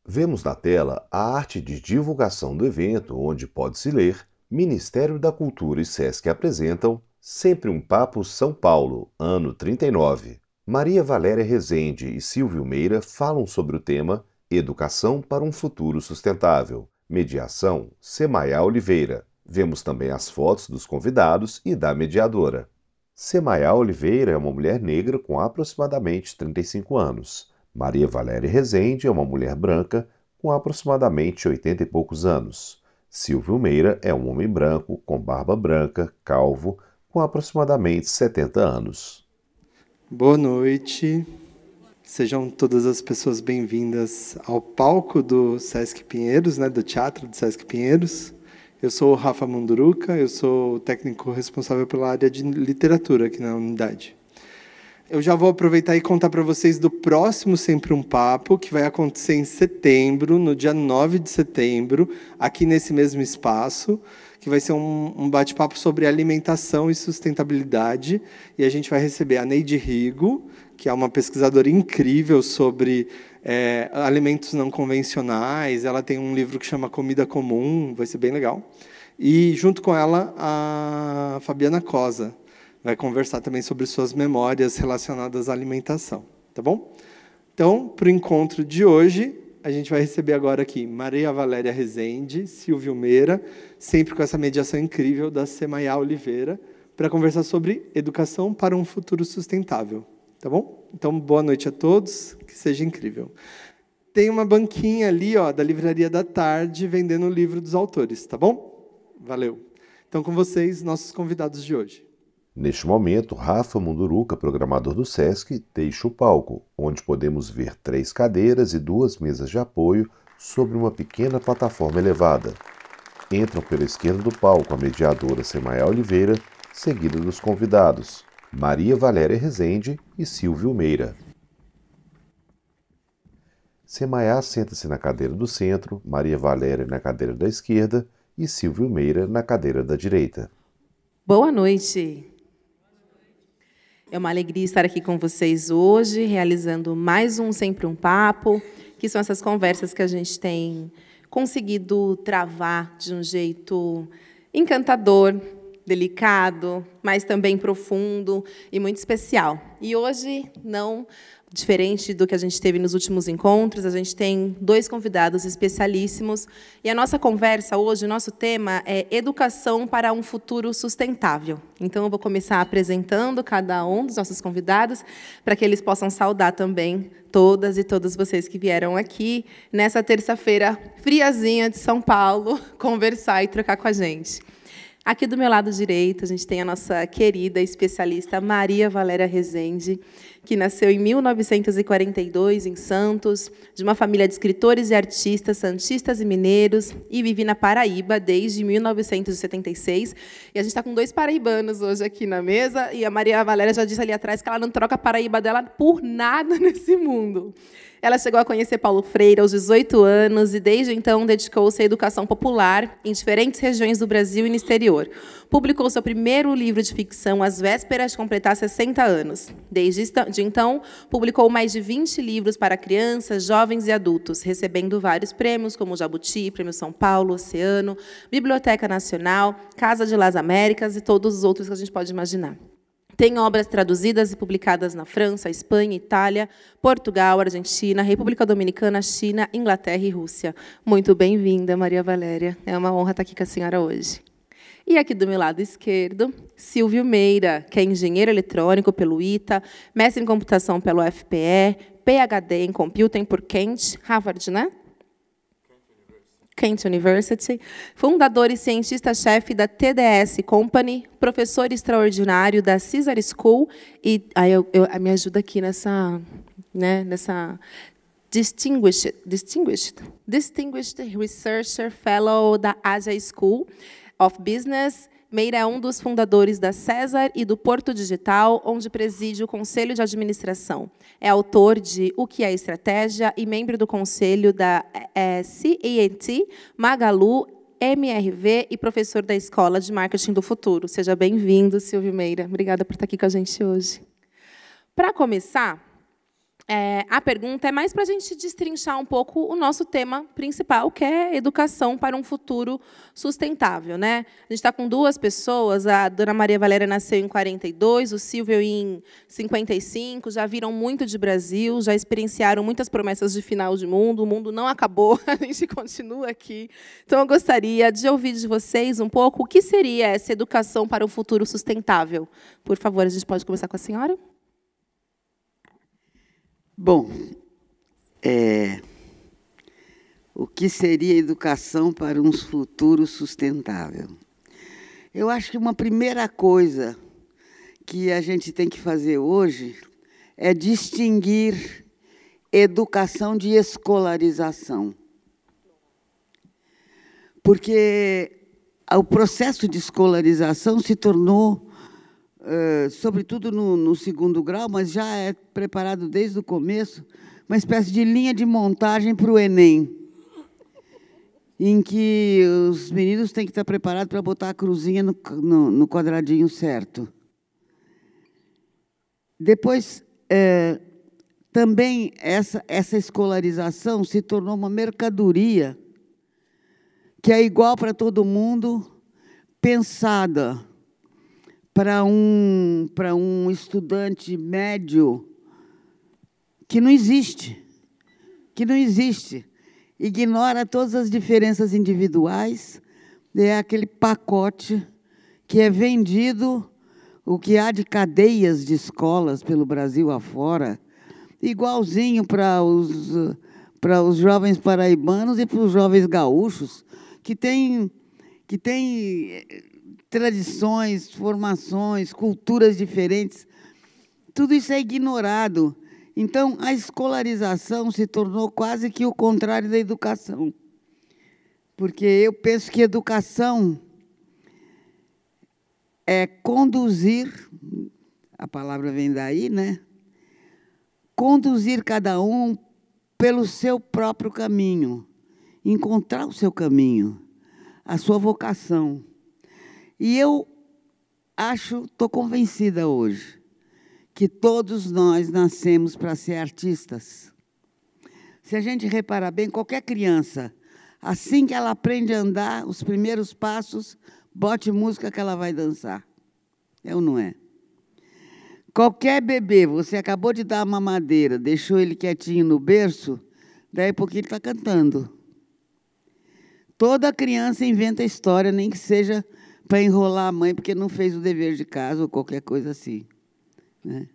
Vemos na tela a arte de divulgação do evento, onde pode-se ler: Ministério da Cultura e Sesc apresentam Sempre um Papo São Paulo, ano 39. Maria Valéria Rezende e Silvio Meira falam sobre o tema Educação para um Futuro Sustentável. Mediação, Semaia Oliveira. Vemos também as fotos dos convidados e da mediadora. Semaia Oliveira é uma mulher negra com aproximadamente 35 anos. Maria Valéria Rezende é uma mulher branca com aproximadamente 80 e poucos anos. Silvio Meira é um homem branco, com barba branca, calvo, com aproximadamente 70 anos. Boa noite. Sejam todas as pessoas bem-vindas ao palco do Sesc Pinheiros, do Teatro do Sesc Pinheiros. Eu sou o Rafa Munduruca, eu sou o técnico responsável pela área de literatura aqui na unidade. Eu já vou aproveitar e contar para vocês do próximo Sempre um Papo, que vai acontecer em setembro, no dia 9 de setembro, aqui nesse mesmo espaço, que vai ser um bate-papo sobre alimentação e sustentabilidade. E a gente vai receber a Neide Rigo, que é uma pesquisadora incrível sobre alimentos não convencionais. Ela tem um livro que chama Comida Comum, vai ser bem legal. E, junto com ela, a Fabiana Cosa vai conversar também sobre suas memórias relacionadas à alimentação, tá bom? Então, para o encontro de hoje, a gente vai receber agora aqui Maria Valéria Rezende, Silvio Meira, sempre com essa mediação incrível da Semaia Oliveira, para conversar sobre educação para um futuro sustentável, tá bom? Então, boa noite a todos, que seja incrível. Tem uma banquinha ali, da Livraria da Tarde, vendendo o livro dos autores, tá bom? Valeu. Então, com vocês, nossos convidados de hoje. Neste momento, Rafa Munduruca, programador do Sesc, deixa o palco, onde podemos ver 3 cadeiras e 2 mesas de apoio sobre uma pequena plataforma elevada. Entram pela esquerda do palco a mediadora Semaia Oliveira, seguida dos convidados, Maria Valéria Rezende e Silvio Meira. Semaia senta-se na cadeira do centro, Maria Valéria na cadeira da esquerda e Silvio Meira na cadeira da direita. Boa noite! É uma alegria estar aqui com vocês hoje, realizando mais um Sempre um Papo, que são essas conversas que a gente tem conseguido travar de um jeito encantador, delicado, mas também profundo e muito especial. E hoje, não diferente do que a gente teve nos últimos encontros, a gente tem 2 convidados especialíssimos. E a nossa conversa hoje, o nosso tema é Educação para um Futuro Sustentável. Então, eu vou começar apresentando cada um dos nossos convidados, para que eles possam saudar também todas e todos vocês que vieram aqui, nessa terça-feira friazinha de São Paulo, conversar e trocar com a gente. Aqui do meu lado direito, a gente tem a nossa querida especialista Maria Valéria Rezende, que nasceu em 1942, em Santos, de uma família de escritores e artistas santistas e mineiros, e vive na Paraíba desde 1976. E a gente está com 2 paraibanos hoje aqui na mesa, e a Maria Valéria já disse ali atrás que ela não troca a Paraíba dela por nada nesse mundo. Ela chegou a conhecer Paulo Freire aos 18 anos e, desde então, dedicou-se à educação popular em diferentes regiões do Brasil e no exterior. Publicou seu primeiro livro de ficção às vésperas de completar 60 anos. Desde então, publicou mais de 20 livros para crianças, jovens e adultos, recebendo vários prêmios, como o Jabuti, Prêmio São Paulo, Oceano, Biblioteca Nacional, Casa de Las Américas e todos os outros que a gente pode imaginar. Tem obras traduzidas e publicadas na França, Espanha, Itália, Portugal, Argentina, República Dominicana, China, Inglaterra e Rússia. Muito bem-vinda, Maria Valéria. É uma honra estar aqui com a senhora hoje. E aqui do meu lado esquerdo, Silvio Meira, que é engenheiro eletrônico pelo ITA, mestre em computação pelo FPE, PhD em Computing por Kent, Harvard, né? Kent University, fundador e cientista-chefe da TDS Company, professor extraordinário da Caesar School e me ajuda aqui nessa Distinguished Researcher Fellow da Asia School of Business. Meira é um dos fundadores da César e do Porto Digital, onde preside o Conselho de Administração. É autor de O que é Estratégia e membro do Conselho da CET, Magalu, MRV e professor da Escola de Marketing do Futuro. Seja bem-vindo, Silvio Meira. Obrigada por estar aqui com a gente hoje. Para começar, A pergunta é mais para a gente destrinchar um pouco o nosso tema principal, que é educação para um futuro sustentável, né? A gente está com duas pessoas, a dona Maria Valéria nasceu em 42, o Silvio em 55, já viram muito de Brasil, já experienciaram muitas promessas de final de mundo, o mundo não acabou, a gente continua aqui. Então, eu gostaria de ouvir de vocês um pouco o que seria essa educação para o futuro sustentável. Por favor, a gente pode começar com a senhora? Bom, o que seria educação para um futuro sustentável? Eu acho que uma primeira coisa que a gente tem que fazer hoje é distinguir educação de escolarização. Porque o processo de escolarização se tornou, sobretudo no segundo grau, mas já é preparado desde o começo, uma espécie de linha de montagem para o Enem, em que os meninos têm que estar preparados para botar a cruzinha no quadradinho certo. Depois, também, essa escolarização se tornou uma mercadoria que é igual para todo mundo, pensada para um estudante médio que não existe, ignora todas as diferenças individuais, é aquele pacote que é vendido, o que há de cadeias de escolas pelo Brasil afora, igualzinho para os jovens paraibanos e para os jovens gaúchos, que têm tradições, formações, culturas diferentes. Tudo isso é ignorado. Então, a escolarização se tornou quase que o contrário da educação. Porque eu penso que educação é conduzir, a palavra vem daí, né? Conduzir cada um pelo seu próprio caminho, encontrar o seu caminho, a sua vocação. E eu estou convencida hoje que todos nós nascemos para ser artistas. Se a gente reparar bem, qualquer criança, assim que ela aprende a andar, os primeiros passos, bote música que ela vai dançar. É ou não é? Qualquer bebê, você acabou de dar uma mamadeira, deixou ele quietinho no berço, daí a pouquinho ele está cantando. Toda criança inventa história, nem que seja para enrolar a mãe, porque não fez o dever de casa ou qualquer coisa assim, né?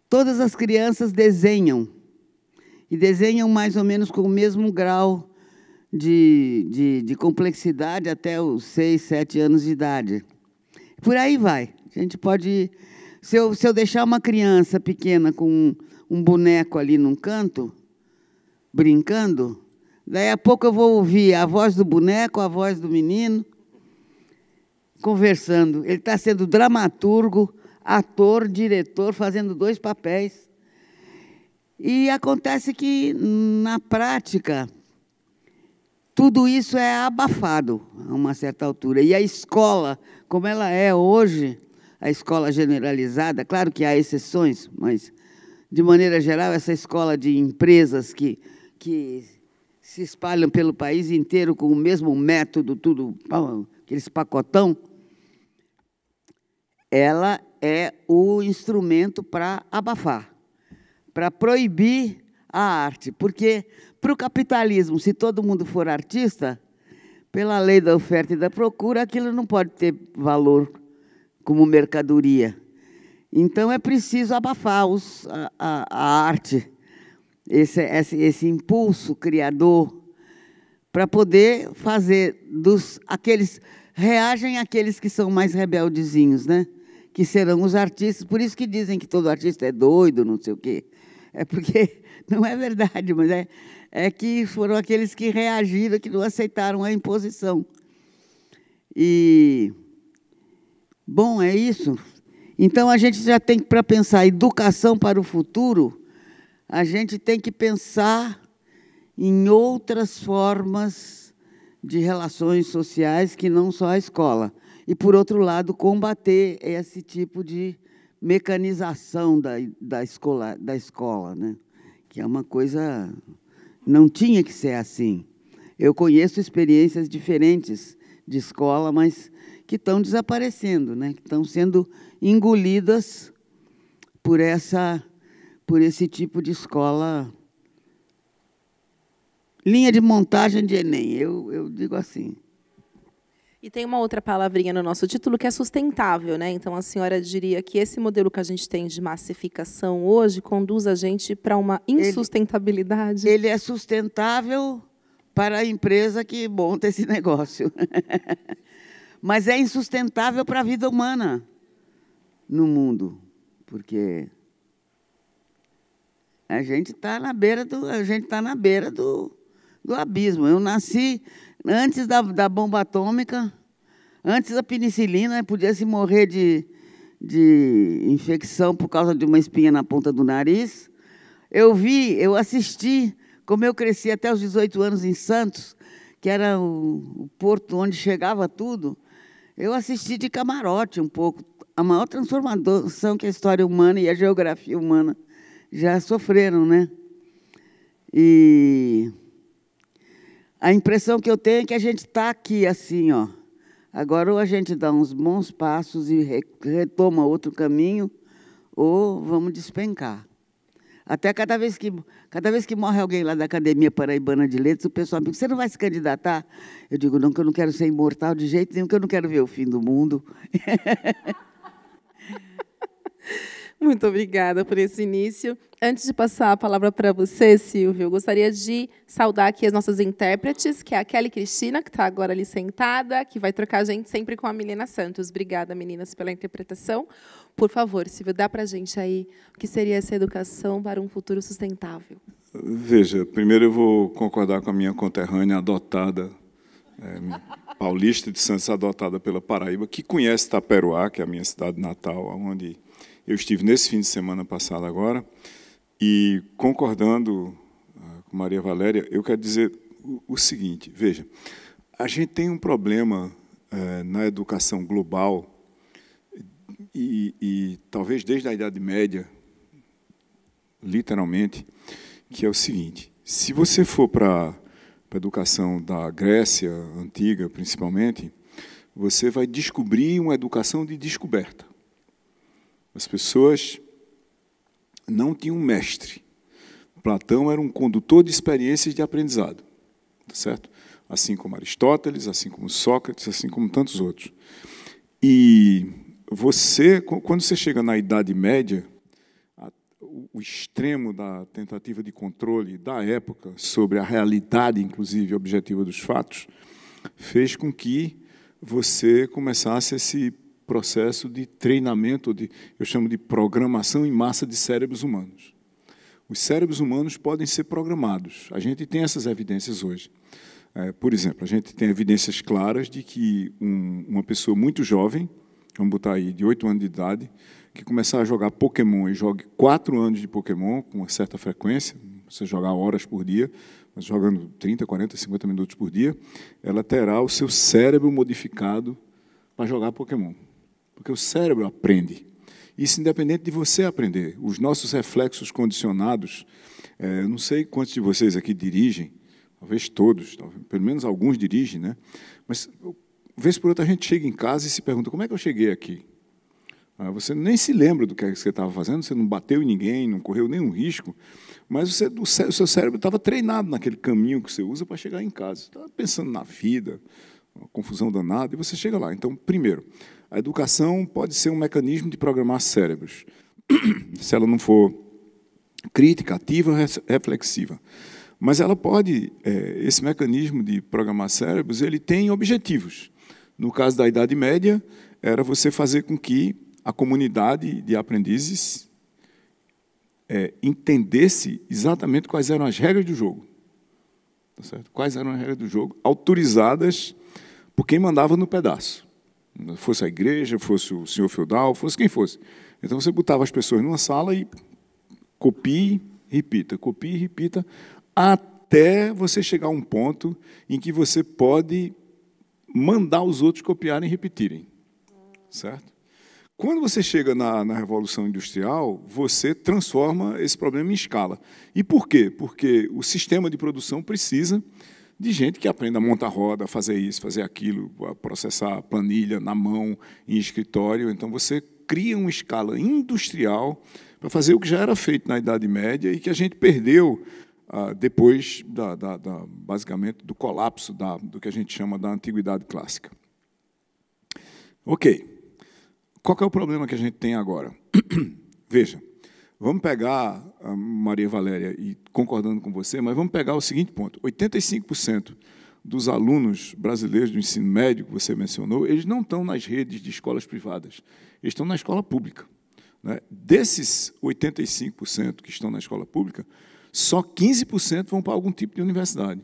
Todas as crianças desenham, e desenham mais ou menos com o mesmo grau de complexidade até os 6, 7 anos de idade. Por aí vai. A gente pode... Se eu deixar uma criança pequena com um boneco ali num canto, brincando, daí a pouco eu vou ouvir a voz do boneco, a voz do menino, conversando. Ele está sendo dramaturgo, ator, diretor, fazendo 2 papéis. E acontece que, na prática, tudo isso é abafado a uma certa altura. E a escola, como ela é hoje, a escola generalizada, claro que há exceções, mas, de maneira geral, essa escola de empresas que se espalham pelo país inteiro com o mesmo método, tudo, aqueles pacotão, ela é o instrumento para abafar, para proibir a arte. Porque, para o capitalismo, se todo mundo for artista, pela lei da oferta e da procura, aquilo não pode ter valor como mercadoria. Então, é preciso abafar a arte, esse impulso criador, para poder fazer reagem àqueles que são mais rebeldezinhos, né? Que serão os artistas. Por isso que dizem que todo artista é doido, não sei o quê. É porque não é verdade, mas é que foram aqueles que reagiram, que não aceitaram a imposição. E, bom, é isso. Então, a gente já tem, para pensar educação para o futuro, a gente tem que pensar em outras formas de relações sociais que não só a escola. E, por outro lado, combater esse tipo de mecanização da escola, né? Que é uma coisa... Não tinha que ser assim. Eu conheço experiências diferentes de escola, mas que estão desaparecendo, né? Que estão sendo engolidas por esse tipo de escola. Linha de montagem de Enem, eu digo assim. E tem uma outra palavrinha no nosso título que é sustentável, né? Então, a senhora diria que esse modelo que a gente tem de massificação hoje conduz a gente para uma insustentabilidade? Ele é sustentável para a empresa que monta esse negócio. Mas é insustentável para a vida humana no mundo, porque a gente está na beira do abismo. Eu nasci antes da bomba atômica, antes da penicilina, podia se morrer de infecção por causa de uma espinha na ponta do nariz. Eu assisti, como eu cresci até os 18 anos em Santos, que era o porto onde chegava tudo, eu assisti de camarote um pouco a maior transformação que a história humana e a geografia humana já sofreram, né? E a impressão que eu tenho é que a gente está aqui assim, ó. Agora, ou a gente dá uns bons passos e retoma outro caminho, ou vamos despencar. Até cada vez que morre alguém lá da Academia Paraibana de Letras, o pessoal me diz, você não vai se candidatar? Eu digo, não, que eu não quero ser imortal de jeito nenhum, que eu não quero ver o fim do mundo. Muito obrigada por esse início. Antes de passar a palavra para você, Silvio, eu gostaria de saudar aqui as nossas intérpretes, que é a Kelly Cristina, que está agora ali sentada, que vai trocar a gente sempre com a Milena Santos. Obrigada, meninas, pela interpretação. Por favor, Silvio, dá para a gente aí o que seria essa educação para um futuro sustentável. Veja, primeiro eu vou concordar com a minha conterrânea adotada, paulista de Santos, adotada pela Paraíba, que conhece Taperoá, que é a minha cidade natal, onde eu estive nesse fim de semana passado agora, e concordando com Maria Valéria, eu quero dizer o seguinte, veja, a gente tem um problema na educação global, e talvez desde a Idade Média, literalmente, que é o seguinte, se você for para a educação da Grécia antiga, principalmente, você vai descobrir uma educação de descoberta. As pessoas não tinham um mestre. Platão era um condutor de experiências de aprendizado, tá certo? Assim como Aristóteles, assim como Sócrates, assim como tantos outros. E você, quando você chega na Idade Média, o extremo da tentativa de controle da época sobre a realidade, inclusive objetiva dos fatos, fez com que você começasse esse processo de treinamento, eu chamo de programação em massa de cérebros humanos. Os cérebros humanos podem ser programados. A gente tem essas evidências hoje. Por exemplo, a gente tem evidências claras de que uma pessoa muito jovem, vamos botar aí, de 8 anos de idade, que começar a jogar Pokémon e jogue 4 anos de Pokémon com uma certa frequência, você jogar horas por dia, mas jogando 30, 40, 50 minutos por dia, ela terá o seu cérebro modificado para jogar Pokémon. Porque o cérebro aprende. Isso independente de você aprender. Os nossos reflexos condicionados, eu não sei quantos de vocês aqui dirigem, talvez todos, pelo menos alguns dirigem, né? Mas, vez por outra, a gente chega em casa e se pergunta, como é que eu cheguei aqui? Você nem se lembra do que você estava fazendo, você não bateu em ninguém, não correu nenhum risco, mas o seu cérebro estava treinado naquele caminho que você usa para chegar em casa. Você estava pensando na vida, uma confusão danada, e você chega lá. Então, primeiro, a educação pode ser um mecanismo de programar cérebros, se ela não for crítica, ativa, reflexiva. Mas ela pode, esse mecanismo de programar cérebros, ele tem objetivos. No caso da Idade Média, era você fazer com que a comunidade de aprendizes entendesse exatamente quais eram as regras do jogo. Tá certo? Quais eram as regras do jogo, autorizadas por quem mandava no pedaço. Fosse a igreja, fosse o senhor feudal, fosse quem fosse. Então, você botava as pessoas numa sala e copie e repita, até você chegar a um ponto em que você pode mandar os outros copiarem e repetirem. Certo? Quando você chega na Revolução Industrial, você transforma esse problema em escala. E por quê? Porque o sistema de produção precisa de gente que aprenda a montar roda, a fazer isso, fazer aquilo, a processar planilha na mão, em escritório. Então, você cria uma escala industrial para fazer o que já era feito na Idade Média e que a gente perdeu depois, basicamente, do colapso do que a gente chama da Antiguidade Clássica. Ok. Qual que é o problema que a gente tem agora? Veja, vamos pegar a Maria Valéria, e concordando com você, mas vamos pegar o seguinte ponto. 85% dos alunos brasileiros do ensino médio, que você mencionou, eles não estão nas redes de escolas privadas, eles estão na escola pública. Né? Desses 85% que estão na escola pública, só 15% vão para algum tipo de universidade.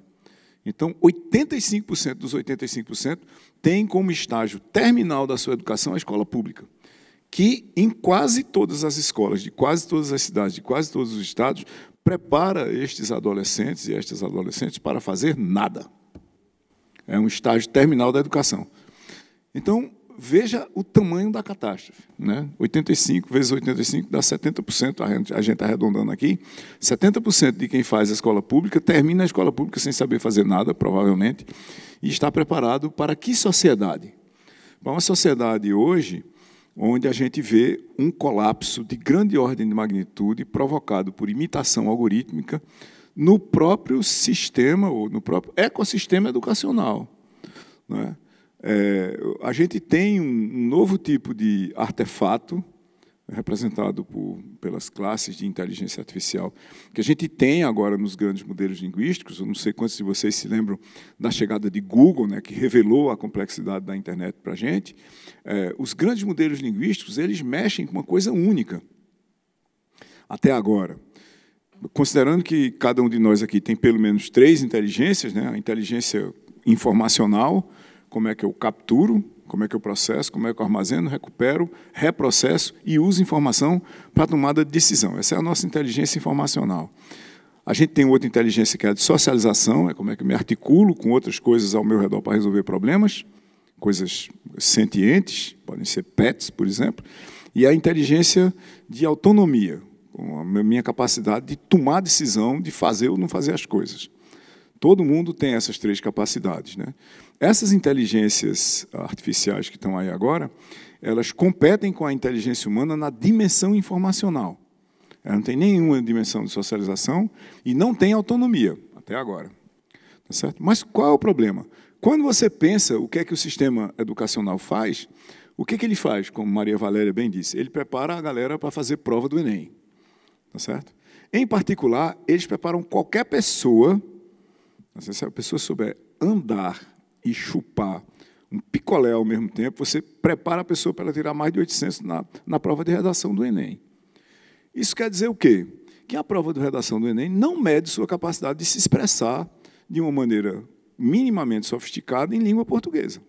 Então, 85% dos 85% têm como estágio terminal da sua educação a escola pública, que, em quase todas as escolas, de quase todas as cidades, de quase todos os estados, prepara estes adolescentes e estas adolescentes para fazer nada. É um estágio terminal da educação. Então, veja o tamanho da catástrofe. Né? 85 vezes 85 dá 70%, a gente está arredondando aqui. 70% de quem faz a escola pública termina a escola pública sem saber fazer nada, provavelmente, e está preparado para que sociedade? Para uma sociedade hoje onde a gente vê um colapso de grande ordem de magnitude provocado por imitação algorítmica no próprio sistema, ou no próprio ecossistema educacional. Né? A gente tem um novo tipo de artefato, representado pelas classes de inteligência artificial, que a gente tem agora nos grandes modelos linguísticos. Eu não sei quantos de vocês se lembram da chegada de Google, né, que revelou a complexidade da internet para a gente. Os grandes modelos linguísticos, eles mexem com uma coisa única, até agora. Considerando que cada um de nós aqui tem pelo menos 3 inteligências, né, a inteligência informacional, como é que eu capturo, como é que eu processo, como é que eu armazeno, recupero, reprocesso e uso informação para a tomada de decisão. Essa é a nossa inteligência informacional. A gente tem outra inteligência que é a de socialização, é como é que eu me articulo com outras coisas ao meu redor para resolver problemas, coisas sentientes, podem ser pets, por exemplo, e a inteligência de autonomia, com a minha capacidade de tomar decisão, de fazer ou não fazer as coisas. Todo mundo tem essas 3 capacidades. Né? Essas inteligências artificiais que estão aí agora, elas competem com a inteligência humana na dimensão informacional. Ela não tem nenhuma dimensão de socialização e não tem autonomia, até agora. Tá certo? Mas qual é o problema? Quando você pensa o que é que o sistema educacional faz, o que é que ele faz, como Maria Valéria bem disse? Ele prepara a galera para fazer prova do Enem. Tá certo? Em particular, eles preparam qualquer pessoa. Se a pessoa souber andar e chupar um picolé ao mesmo tempo, você prepara a pessoa para ela tirar mais de 800 na prova de redação do Enem. Isso quer dizer o quê? Que a prova de redação do Enem não mede sua capacidade de se expressar de uma maneira minimamente sofisticada em língua portuguesa.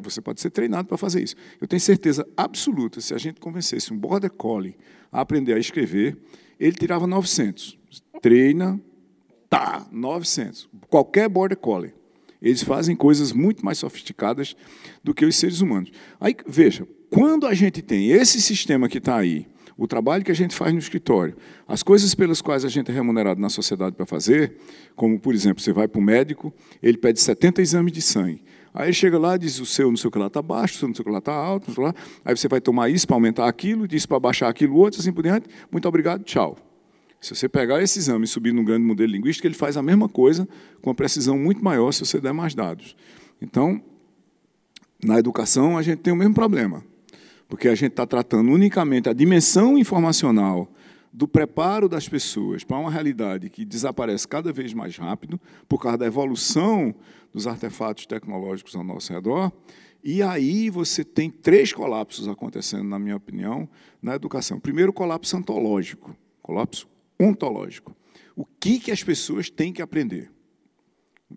Você pode ser treinado para fazer isso. Eu tenho certeza absoluta, se a gente convencesse um Border Collie a aprender a escrever, ele tirava 900. Treina... 900. Qualquer Border Collie. Eles fazem coisas muito mais sofisticadas do que os seres humanos. Aí, veja, quando a gente tem esse sistema que está aí, o trabalho que a gente faz no escritório, as coisas pelas quais a gente é remunerado na sociedade para fazer, como, por exemplo, você vai para o médico, ele pede 70 exames de sangue. Aí ele chega lá e diz, o seu não sei o que lá está baixo, o seu não sei o que lá está alto, não sei o que lá. Aí você vai tomar isso para aumentar aquilo, isso para baixar aquilo outro, assim por diante. Muito obrigado, tchau. Se você pegar esse exame e subir num grande modelo linguístico, ele faz a mesma coisa, com uma precisão muito maior se você der mais dados. Então, na educação, a gente tem o mesmo problema, porque a gente está tratando unicamente a dimensão informacional do preparo das pessoas para uma realidade que desaparece cada vez mais rápido, por causa da evolução dos artefatos tecnológicos ao nosso redor, e aí você tem 3 colapsos acontecendo, na minha opinião, na educação. Primeiro, o colapso ontológico, colapso ontológico. O que as pessoas têm que aprender?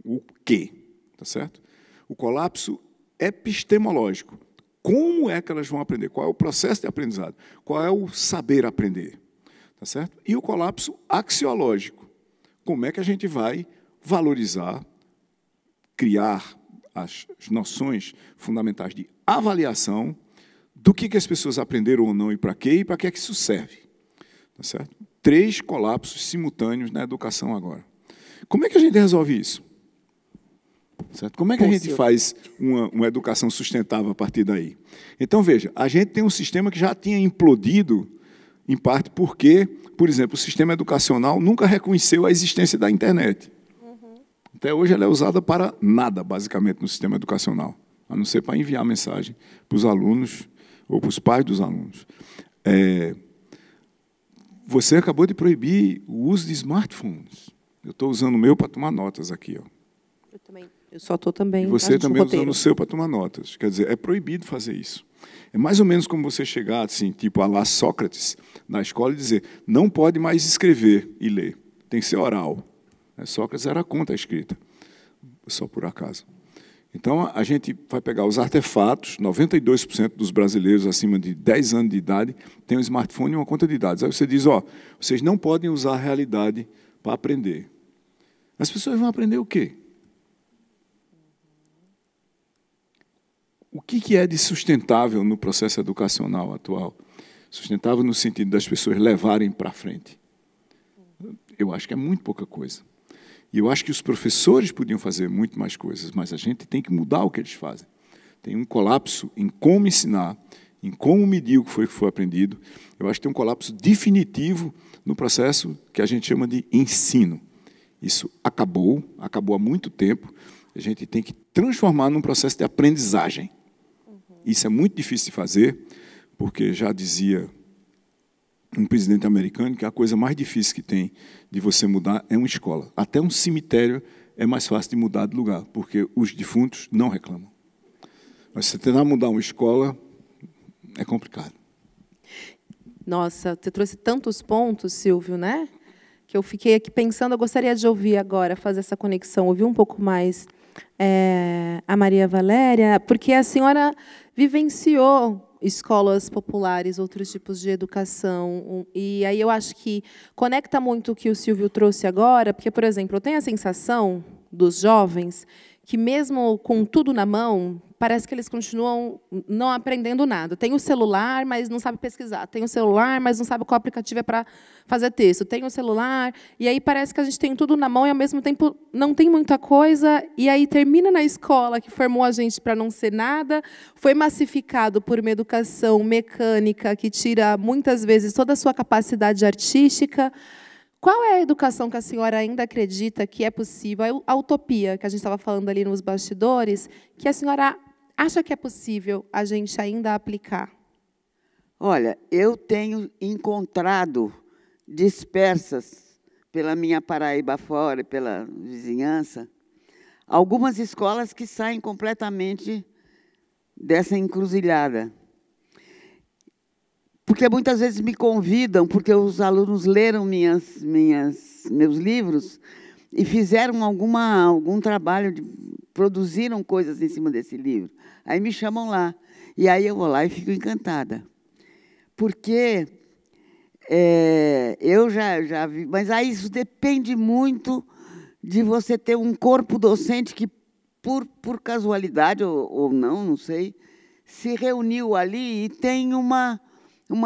O quê? Tá certo? O colapso epistemológico. Como é que elas vão aprender? Qual é o processo de aprendizado? Qual é o saber aprender? Tá certo? E o colapso axiológico. Como é que a gente vai valorizar, criar as noções fundamentais de avaliação do que as pessoas aprenderam ou não e para que é que isso serve. Tá certo? 3 colapsos simultâneos na educação agora. Como é que a gente resolve isso? Certo? Como é que a gente faz uma educação sustentável a partir daí? Então, veja, a gente tem um sistema que já tinha implodido, em parte porque, por exemplo, o sistema educacional nunca reconheceu a existência da internet. Até hoje ela é usada para nada, basicamente, no sistema educacional, a não ser para enviar mensagem para os alunos ou para os pais dos alunos. Você acabou de proibir o uso de smartphones. Eu estou usando o meu para tomar notas aqui. Ó. Eu também. Eu só estou também. E você também usando o seu para tomar notas. Quer dizer, é proibido fazer isso. É mais ou menos como você chegar, assim, tipo a lá Sócrates, na escola e dizer, não pode mais escrever e ler, tem que ser oral. Sócrates era contra a escrita, só por acaso. Então, a gente vai pegar os artefatos, 92% dos brasileiros acima de 10 anos de idade têm um smartphone e uma conta de dados. Aí você diz, ó, vocês não podem usar a realidade para aprender. As pessoas vão aprender o quê? O que é de sustentável no processo educacional atual? Sustentável no sentido das pessoas levarem para frente. Eu acho que é muito pouca coisa. E eu acho que os professores podiam fazer muito mais coisas, mas a gente tem que mudar o que eles fazem. Tem um colapso em como ensinar, em como medir o que foi aprendido. Eu acho que tem um colapso definitivo no processo que a gente chama de ensino. Isso acabou há muito tempo. A gente tem que transformar num processo de aprendizagem. Isso é muito difícil de fazer, porque já dizia um presidente americano que a coisa mais difícil que tem de você mudar é uma escola. Até um cemitério é mais fácil de mudar de lugar, porque os defuntos não reclamam. Mas se você tentar mudar uma escola, é complicado. Nossa, você trouxe tantos pontos, Silvio, né? Que eu fiquei aqui pensando, eu gostaria de ouvir agora, fazer essa conexão, ouvir um pouco mais a Maria Valéria, porque a senhora vivenciou escolas populares, outros tipos de educação, e aí eu acho que conecta muito o que o Silvio trouxe agora, porque, por exemplo, eu tenho a sensação dos jovens que, mesmo com tudo na mão, parece que eles continuam não aprendendo nada. Tem o celular, mas não sabe pesquisar. Tem o celular, mas não sabe qual aplicativo é para fazer texto. Tem o celular, e aí parece que a gente tem tudo na mão e, ao mesmo tempo, não tem muita coisa, e aí termina na escola, que formou a gente para não ser nada, foi massificado por uma educação mecânica que tira, muitas vezes, toda a sua capacidade artística. Qual é a educação que a senhora ainda acredita que é possível, a utopia que a gente estava falando ali nos bastidores, que a senhora acha que é possível a gente ainda aplicar? Olha, eu tenho encontrado dispersas pela minha Paraíba fora, pela vizinhança, algumas escolas que saem completamente dessa encruzilhada. Porque muitas vezes me convidam, porque os alunos leram meus livros e fizeram algum trabalho, produziram coisas em cima desse livro. Aí me chamam lá. E aí eu vou lá e fico encantada. Porque eu já vi... Mas aí isso depende muito de você ter um corpo docente que, por casualidade ou não sei, se reuniu ali e tem uma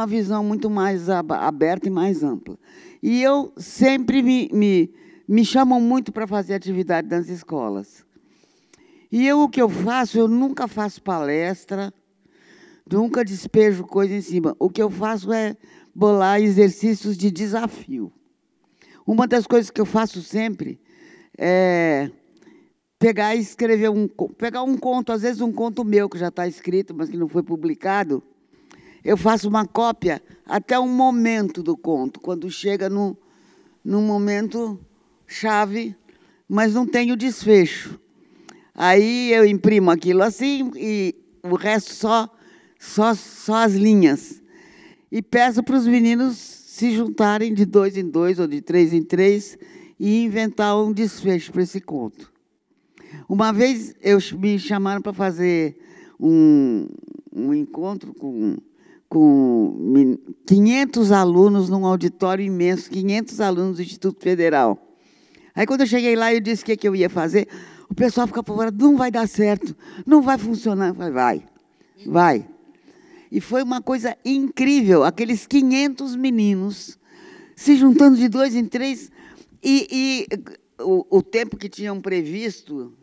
visão muito mais aberta e mais ampla. E eu sempre me chamam muito para fazer atividade nas escolas. E o que eu faço, eu nunca faço palestra, nunca despejo coisa em cima. O que eu faço é bolar exercícios de desafio. Uma das coisas que eu faço sempre é pegar e escrever pegar um conto, às vezes um conto meu que já está escrito, mas que não foi publicado. Eu faço uma cópia até um momento do conto, quando chega num momento chave, mas não tem o desfecho. Aí eu imprimo aquilo assim e o resto só as linhas. E peço para os meninos se juntarem de 2 em 2 ou de 3 em 3 e inventar um desfecho para esse conto. Uma vez me chamaram para fazer um encontro com 500 alunos num auditório imenso, 500 alunos do Instituto Federal. Aí, quando eu cheguei lá, eu disse o que eu ia fazer. O pessoal fica apavorado, não vai dar certo, não vai funcionar. Eu falei, vai. E foi uma coisa incrível, aqueles 500 meninos se juntando de 2 em 3, e o tempo que tinham previsto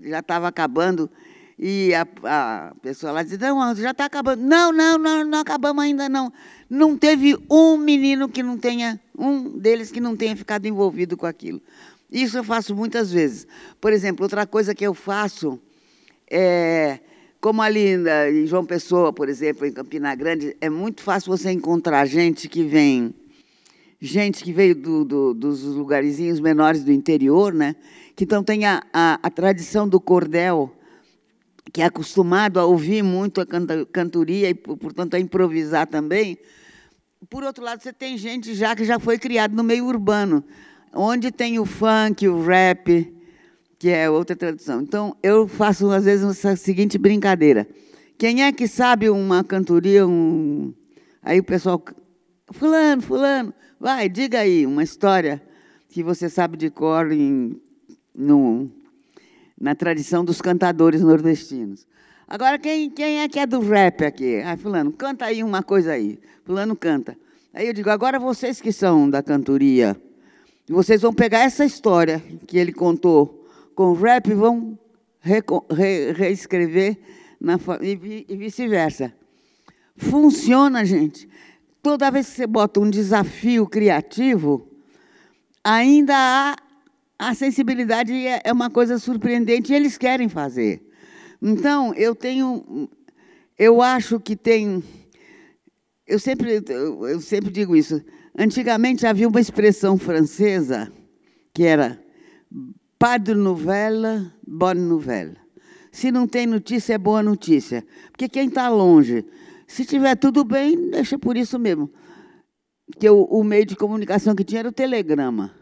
já estava acabando, e a pessoa lá dizia, não, já está acabando. Não acabamos ainda, não. Não teve um menino que não tenha, um deles que não tenha ficado envolvido com aquilo. Isso eu faço muitas vezes. Por exemplo, outra coisa que eu faço é, como ali em João Pessoa, por exemplo, em Campina Grande, é muito fácil você encontrar gente que veio dos lugarzinhos menores do interior, né? Que então tem a tradição do cordel, que é acostumado a ouvir muito a cantoria e, portanto, a improvisar também. Por outro lado, você tem gente que já foi criado no meio urbano, onde tem o funk, o rap, que é outra tradição. Então, eu faço, às vezes, essa seguinte brincadeira. Quem é que sabe uma cantoria? Aí o pessoal... Fulano, vai, diga aí uma história que você sabe de cor na tradição dos cantadores nordestinos. Agora, quem é que é do rap aqui? Ah, fulano, canta aí uma coisa aí. Fulano canta. Aí eu digo, agora vocês que são da cantoria, vocês vão pegar essa história que ele contou com rap e vão reescrever e vice-versa. Funciona, gente. Toda vez que você bota um desafio criativo, ainda a sensibilidade é uma coisa surpreendente e eles querem fazer. Então, eu acho que tem... Eu sempre digo isso. Antigamente havia uma expressão francesa que era pas de nouvelle, bonne nouvelle. Se não tem notícia, é boa notícia. Porque quem está longe, se tiver tudo bem, deixa por isso mesmo. Porque o meio de comunicação que tinha era o telegrama.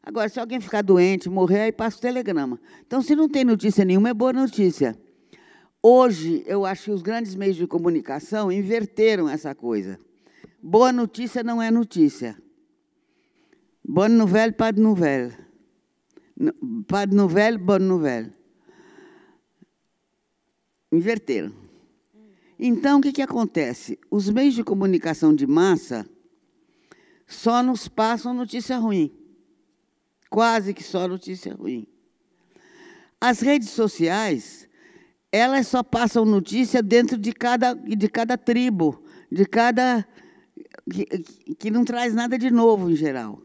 Agora, se alguém ficar doente, morrer, aí passa o telegrama. Então, se não tem notícia nenhuma, é boa notícia. Hoje, eu acho que os grandes meios de comunicação inverteram essa coisa. Boa notícia não é notícia. Bonne nouvelle, pas de nouvelle. Pas de nouvelle, bonne nouvelle. Inverteram. Então, o que acontece? Os meios de comunicação de massa só nos passam notícia ruim. Quase que só notícia ruim. As redes sociais, elas só passam notícia dentro de cada tribo, que não traz nada de novo, em geral.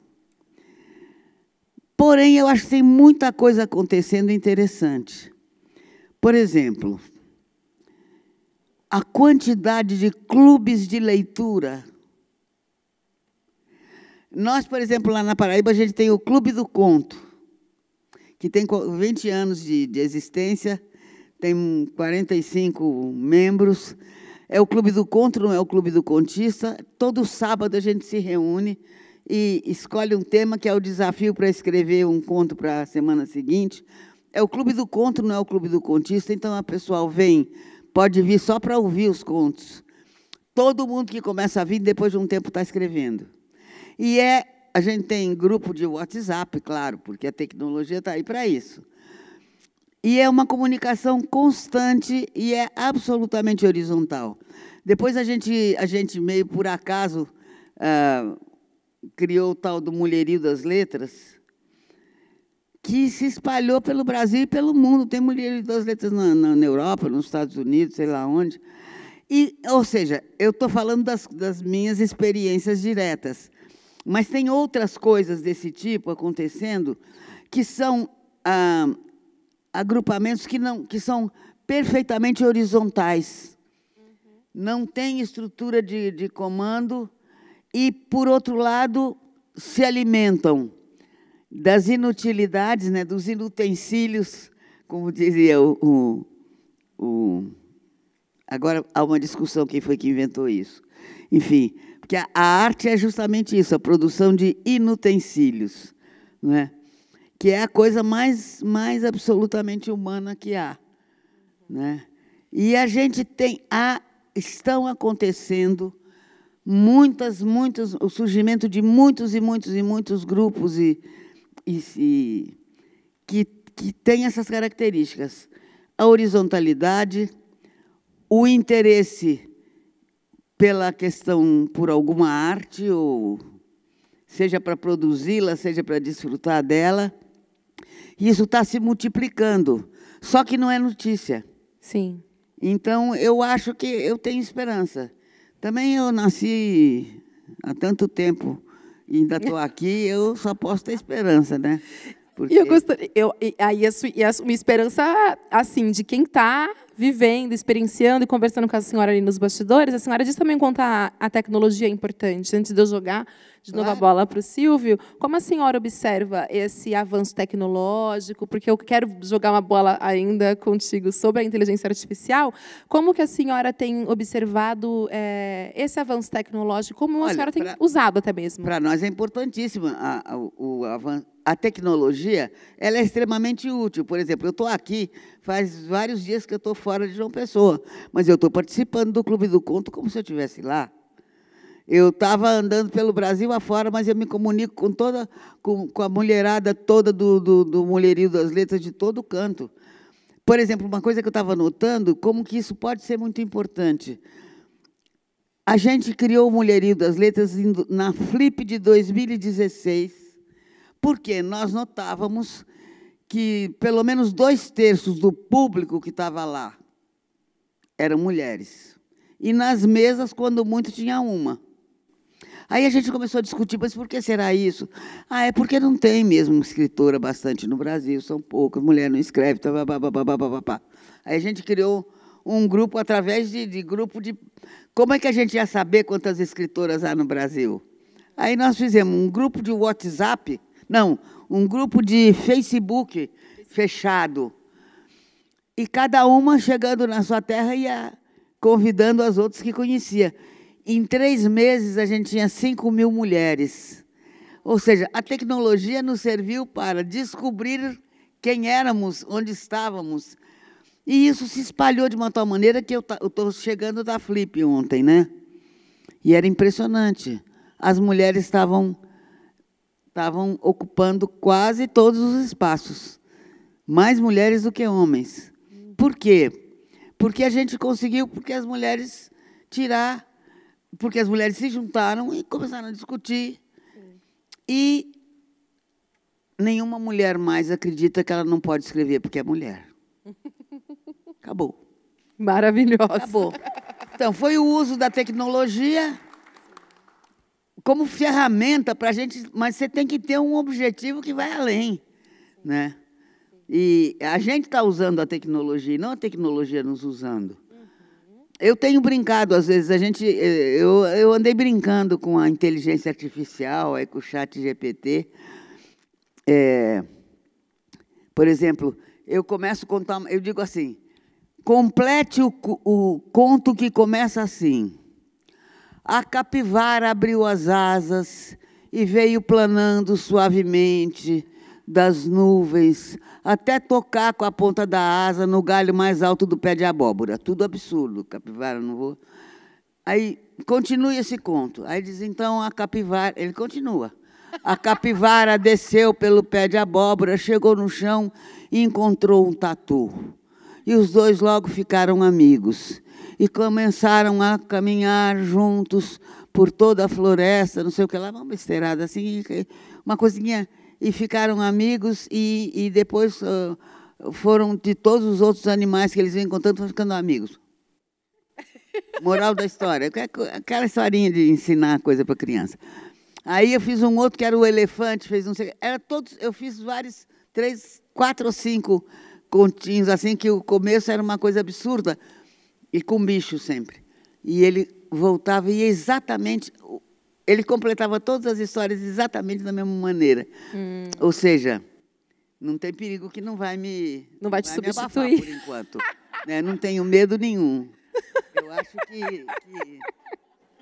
Porém, eu acho que tem muita coisa acontecendo interessante. Por exemplo, a quantidade de clubes de leitura. Nós, por exemplo, lá na Paraíba, a gente tem o Clube do Conto, que tem 20 anos de existência, tem 45 membros. É o Clube do Conto, não é o Clube do Contista. Todo sábado a gente se reúne e escolhe um tema, que é o desafio para escrever um conto para a semana seguinte. É o Clube do Conto, não é o Clube do Contista. Então, a pessoa pode vir só para ouvir os contos. Todo mundo que começa a vir, depois de um tempo, está escrevendo. E a gente tem grupo de WhatsApp, claro, porque a tecnologia está aí para isso. E é uma comunicação constante e é absolutamente horizontal. Depois a gente meio por acaso, criou o tal do Mulherio das Letras, que se espalhou pelo Brasil e pelo mundo. Tem Mulherio das Letras na Europa, nos Estados Unidos, sei lá onde. Ou seja, eu estou falando das minhas experiências diretas. Mas tem outras coisas desse tipo acontecendo, que são agrupamentos que são perfeitamente horizontais. Não tem estrutura de comando e, por outro lado, se alimentam das inutilidades, né, dos inutensílios, como dizia agora há uma discussão quem foi que inventou isso. Enfim, porque a arte é justamente isso, a produção de inutensílios, não é? Que é a coisa mais absolutamente humana que há, né? E a gente estão acontecendo o surgimento de muitos grupos que têm essas características. A horizontalidade, o interesse pela questão, por alguma arte, ou seja para produzi-la, seja para desfrutar dela. E isso está se multiplicando. Só que não é notícia. Sim. Então, eu acho que eu tenho esperança. Também eu nasci há tanto tempo e ainda estou aqui, eu só posso ter esperança, né? Porque... E eu gostaria, uma esperança, assim, de quem está vivendo, experienciando e conversando com a senhora ali nos bastidores. A senhora disse também quanto a tecnologia é importante. Antes de eu jogar de novo a bola para o Silvio, como a senhora observa esse avanço tecnológico? Porque eu quero jogar uma bola ainda contigo sobre a inteligência artificial. Como que a senhora tem observado esse avanço tecnológico? Como a senhora tem usado até mesmo? Para nós é importantíssimo a tecnologia, ela é extremamente útil. Por exemplo, eu estou aqui, faz vários dias que eu estou fora de João Pessoa, mas eu estou participando do Clube do Conto como se eu estivesse lá. Eu estava andando pelo Brasil afora, mas eu me comunico com a mulherada toda do Mulherio das Letras de todo canto. Por exemplo, uma coisa que eu estava notando, como que isso pode ser muito importante. A gente criou o Mulherio das Letras na Flip de 2016, porque nós notávamos que pelo menos 2/3 do público que estava lá eram mulheres. E nas mesas, quando muito, tinha uma. Aí a gente começou a discutir, mas por que será isso? É porque não tem mesmo escritora bastante no Brasil, são poucas, mulher não escreve, Aí a gente criou um grupo através de grupo de... Como é que a gente ia saber quantas escritoras há no Brasil? Aí nós fizemos um grupo de WhatsApp, um grupo de Facebook fechado. E cada uma, chegando na sua terra, ia convidando as outras que conhecia. Em 3 meses, a gente tinha 5.000 mulheres. Ou seja, a tecnologia nos serviu para descobrir quem éramos, onde estávamos. E isso se espalhou de uma tal maneira que eu estou chegando da Flip ontem, né? E era impressionante. As mulheres estavam ocupando quase todos os espaços. Mais mulheres do que homens. Por quê? Porque a gente conseguiu, porque as mulheres se juntaram e começaram a discutir. E nenhuma mulher mais acredita que ela não pode escrever porque é mulher. Acabou. Maravilhosa. Acabou. Então, foi o uso da tecnologia como ferramenta para a gente, mas você tem que ter um objetivo que vai além, né? E a gente está usando a tecnologia, não a tecnologia nos usando. Eu tenho brincado, às vezes, eu andei brincando com a inteligência artificial, com o ChatGPT. Por exemplo, eu começo a contar, eu digo assim, complete o conto que começa assim. A capivara abriu as asas e veio planando suavemente das nuvens, até tocar com a ponta da asa no galho mais alto do pé de abóbora. Tudo absurdo, capivara, não vou... Aí, continue esse conto. Aí diz, então, a capivara... Ele continua. A capivara desceu pelo pé de abóbora, chegou no chão e encontrou um tatu. E os dois logo ficaram amigos. E começaram a caminhar juntos por toda a floresta, não sei o que lá, uma besteirada assim, uma coisinha... E ficaram amigos, e depois foram de todos os outros animais que eles iam encontrando, foram ficando amigos. Moral da história, aquela historinha de ensinar coisa para criança. Aí eu fiz um outro que era o elefante, eu fiz vários, 3, 4 ou 5 continhos, assim, que o começo era uma coisa absurda, e com bicho sempre. E ele voltava e exatamente... Ele completava todas as histórias exatamente da mesma maneira. Ou seja, não tem perigo que não vai me abafar por enquanto. Né? Não tenho medo nenhum. Eu acho que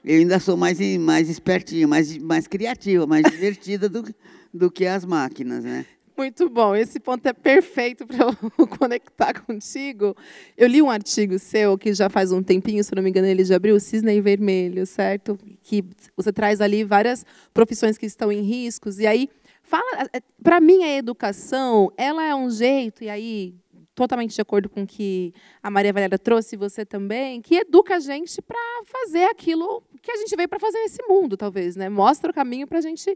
eu ainda sou mais espertinha, mais criativa, mais divertida do que as máquinas, né? Muito bom. Esse ponto é perfeito para eu conectar contigo. Eu li um artigo seu que já faz um tempinho, se não me engano, ele já abriu, o Cisne Vermelho, certo? Que você traz ali várias profissões que estão em riscos. E aí, para mim, a educação, ela é um jeito, e aí totalmente de acordo com o que a Maria Valéria trouxe, e você também, que educa a gente para fazer aquilo que a gente veio para fazer nesse mundo, talvez, né? Mostra o caminho para a gente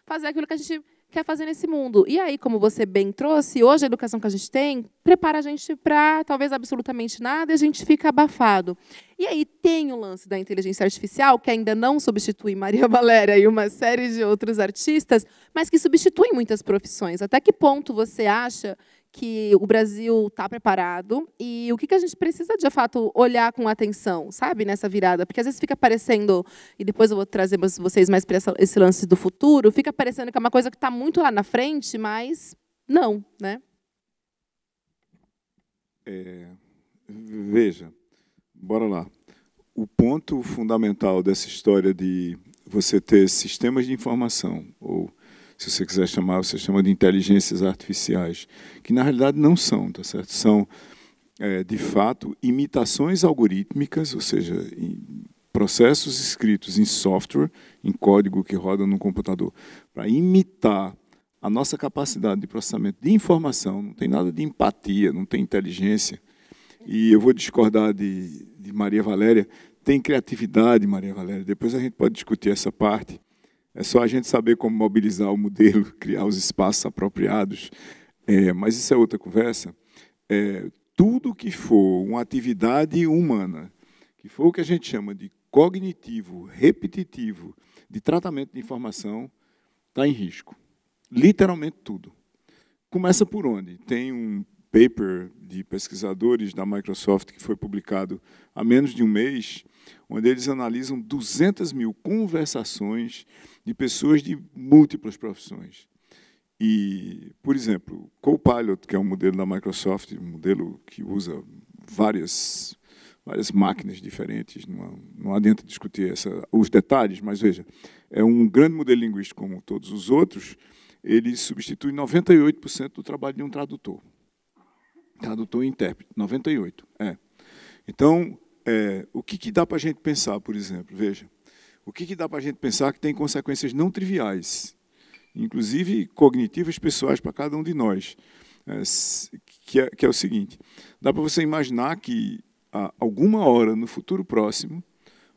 fazer aquilo que a gente quer fazer nesse mundo. E aí, como você bem trouxe, hoje a educação que a gente tem prepara a gente para talvez absolutamente nada e a gente fica abafado. E aí tem o lance da inteligência artificial, que ainda não substitui Maria Valéria e uma série de outros artistas, mas que substitui muitas profissões. Até que ponto você acha que o Brasil está preparado e o que a gente precisa, de fato, olhar com atenção, sabe, nessa virada? Porque, às vezes, fica parecendo, e depois eu vou trazer vocês mais para esse lance do futuro, fica parecendo que é uma coisa que está muito lá na frente, mas não, né? Veja, bora lá. O ponto fundamental dessa história de você ter sistemas de informação, ou, se você quiser chamar, você chama de inteligências artificiais, que na realidade não são, tá certo? São, de fato, imitações algorítmicas, ou seja, processos escritos em software, em código que roda no computador, para imitar a nossa capacidade de processamento de informação. Não tem nada de empatia, não tem inteligência. E eu vou discordar de Maria Valéria. Tem criatividade, Maria Valéria. Depois a gente pode discutir essa parte. É só a gente saber como mobilizar o modelo, criar os espaços apropriados. Mas isso é outra conversa. Tudo que for uma atividade humana, que for o que a gente chama de cognitivo, repetitivo, de tratamento de informação, está em risco. Literalmente tudo. Começa por onde? Tem um paper de pesquisadores da Microsoft que foi publicado há menos de um mês, onde eles analisam 200 mil conversações de pessoas de múltiplas profissões. E, por exemplo, Copilot, que é um modelo da Microsoft, um modelo que usa várias máquinas diferentes, não adianta discutir os detalhes, mas veja, é um grande modelo linguístico como todos os outros, ele substitui 98% do trabalho de um tradutor. Tradutor e intérprete, 98%. Então, o que dá para a gente pensar, por exemplo? Veja, o que dá para a gente pensar que tem consequências não triviais, inclusive cognitivas pessoais para cada um de nós, que é o seguinte: dá para você imaginar que, a alguma hora no futuro próximo,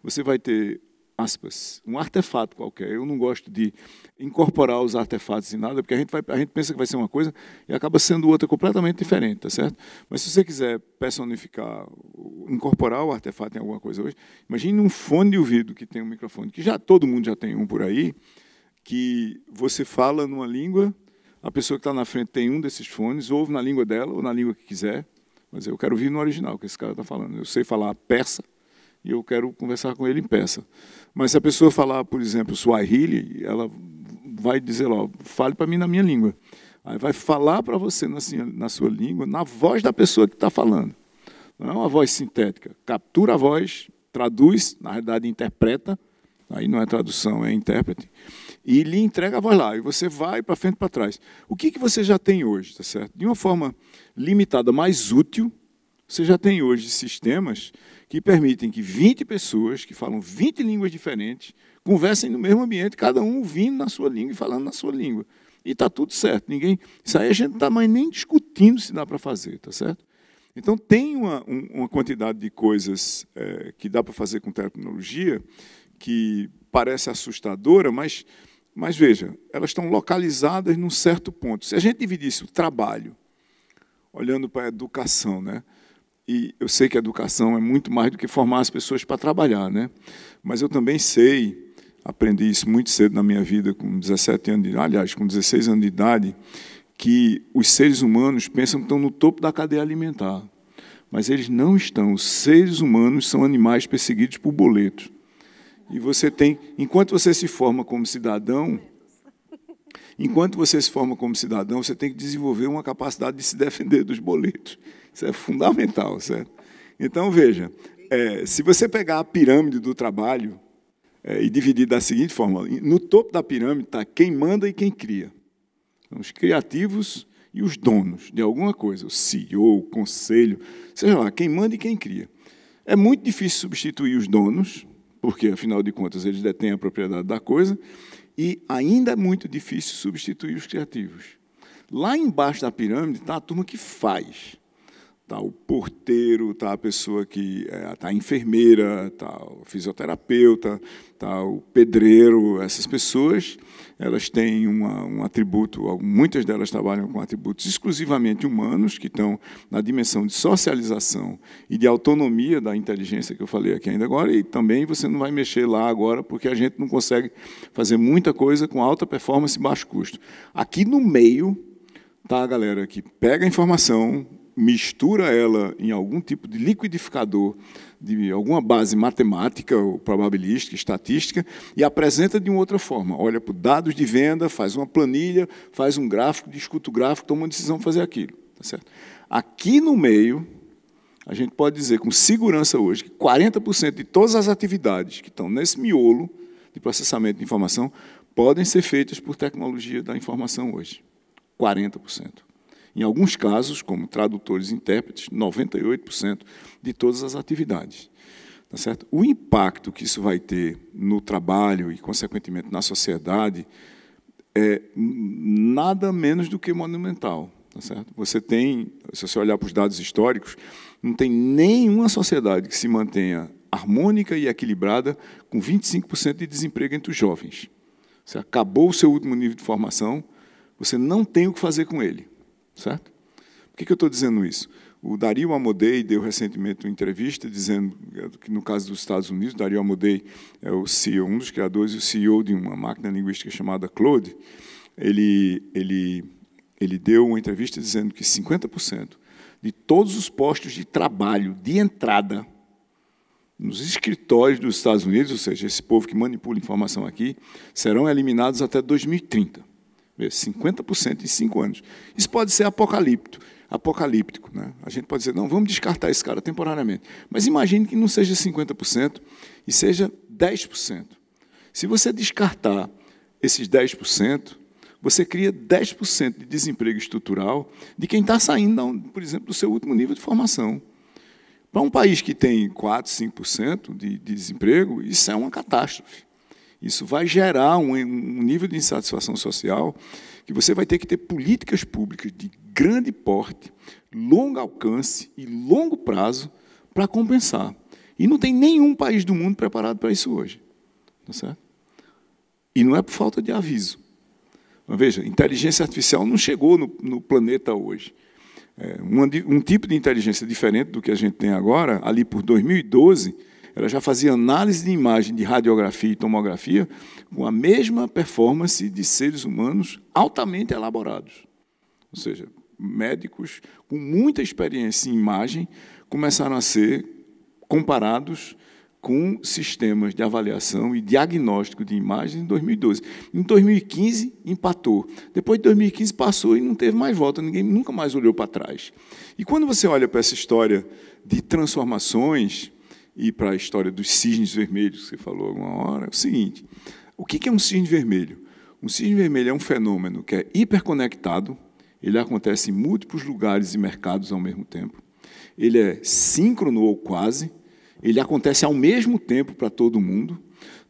você vai ter, aspas, um artefato qualquer. Eu não gosto de incorporar os artefatos em nada, porque a gente pensa que vai ser uma coisa e acaba sendo outra completamente diferente, tá certo? Mas se você quiser personificar, incorporar o artefato em alguma coisa hoje, imagine um fone de ouvido que tem um microfone, que todo mundo já tem um por aí, que você fala numa língua, a pessoa que está na frente tem um desses fones, ouve na língua dela ou na língua que quiser, mas eu quero ouvir no original que esse cara está falando. Eu sei falar persa, e eu quero conversar com ele em persa. Mas se a pessoa falar, por exemplo, Swahili, ela vai dizer lá, fale para mim na minha língua. Aí vai falar para você na sua língua, na voz da pessoa que está falando. Não é uma voz sintética. Captura a voz, traduz, na realidade interpreta, aí não é tradução, é intérprete, e lhe entrega a voz lá. E você vai para frente e para trás. O que você já tem hoje, tá certo? De uma forma limitada, mais útil, você já tem hoje sistemas que permitem que 20 pessoas, que falam 20 línguas diferentes, conversem no mesmo ambiente, cada um ouvindo na sua língua e falando na sua língua. E está tudo certo. Isso aí a gente não está mais nem discutindo se dá para fazer, tá certo? Então, tem uma quantidade de coisas que dá para fazer com tecnologia que parece assustadora, mas veja, elas estão localizadas num certo ponto. Se a gente dividisse o trabalho, olhando para a educação, né? E eu sei que a educação é muito mais do que formar as pessoas para trabalhar, né? Mas eu também sei, aprendi isso muito cedo na minha vida, com 17 anos de idade, aliás, com 16 anos de idade, que os seres humanos pensam que estão no topo da cadeia alimentar. Mas eles não estão. Os seres humanos são animais perseguidos por boletos. E você tem, enquanto você se forma como cidadão, você tem que desenvolver uma capacidade de se defender dos boletos. Isso é fundamental, certo? Então, veja, se você pegar a pirâmide do trabalho e dividir da seguinte forma, no topo da pirâmide está quem manda e quem cria. Então, os criativos e os donos de alguma coisa, o CEO, o conselho, seja lá, quem manda e quem cria. É muito difícil substituir os donos, porque, afinal de contas, eles detêm a propriedade da coisa, e ainda é muito difícil substituir os criativos. Lá embaixo da pirâmide está a turma que faz. está o porteiro, está a pessoa que está a enfermeira, está o fisioterapeuta, está o pedreiro. Essas pessoas, elas têm um atributo, muitas delas trabalham com atributos exclusivamente humanos, que estão na dimensão de socialização e de autonomia da inteligência que eu falei aqui ainda agora, e também você não vai mexer lá agora, porque a gente não consegue fazer muita coisa com alta performance e baixo custo. Aqui no meio está a galera que pega a informação, mistura ela em algum tipo de liquidificador, de alguma base matemática, ou probabilística, estatística, e apresenta de uma outra forma. Olha para os dados de venda, faz uma planilha, faz um gráfico, discute o gráfico, toma uma decisão de fazer aquilo. Tá certo? Aqui no meio, a gente pode dizer com segurança hoje que 40% de todas as atividades que estão nesse miolo de processamento de informação podem ser feitas por tecnologia da informação hoje. 40%. Em alguns casos, como tradutores e intérpretes, 98% de todas as atividades. Tá certo? O impacto que isso vai ter no trabalho e, consequentemente, na sociedade é nada menos do que monumental. Tá certo? Você tem, se você olhar para os dados históricos, não tem nenhuma sociedade que se mantenha harmônica e equilibrada com 25% de desemprego entre os jovens. Você acabou o seu último nível de formação, você não tem o que fazer com ele. Certo? Por que eu estou dizendo isso? O Dario Amodei deu recentemente uma entrevista dizendo que, no caso dos Estados Unidos, Dario Amodei é o CEO, um dos criadores e o CEO de uma máquina linguística chamada Claude. Ele deu uma entrevista dizendo que 50% de todos os postos de trabalho de entrada nos escritórios dos Estados Unidos, ou seja, esse povo que manipula informação aqui, serão eliminados até 2030. 50% em 5 anos. Isso pode ser apocalíptico. Né? A gente pode dizer, não, vamos descartar esse cara temporariamente. Mas imagine que não seja 50% e seja 10%. Se você descartar esses 10%, você cria 10% de desemprego estrutural de quem está saindo, por exemplo, do seu último nível de formação. Para um país que tem 4%, 5% de desemprego, isso é uma catástrofe. Isso vai gerar um nível de insatisfação social que você vai ter que ter políticas públicas de grande porte, longo alcance e longo prazo para compensar. E não tem nenhum país do mundo preparado para isso hoje. Tá certo? E não é por falta de aviso. Mas veja, inteligência artificial não chegou no planeta hoje. Um tipo de inteligência diferente do que a gente tem agora, ali por 2012, ela já fazia análise de imagem de radiografia e tomografia com a mesma performance de seres humanos altamente elaborados. Ou seja, médicos com muita experiência em imagem começaram a ser comparados com sistemas de avaliação e diagnóstico de imagem em 2012. Em 2015, empatou. Depois de 2015, passou e não teve mais volta, ninguém nunca mais olhou para trás. E quando você olha para essa história de transformações e para a história dos cisnes vermelhos, que você falou alguma hora, é o seguinte: o que é um cisne vermelho? Um cisne vermelho é um fenômeno que é hiperconectado, ele acontece em múltiplos lugares e mercados ao mesmo tempo, ele é síncrono ou quase, ele acontece ao mesmo tempo para todo mundo,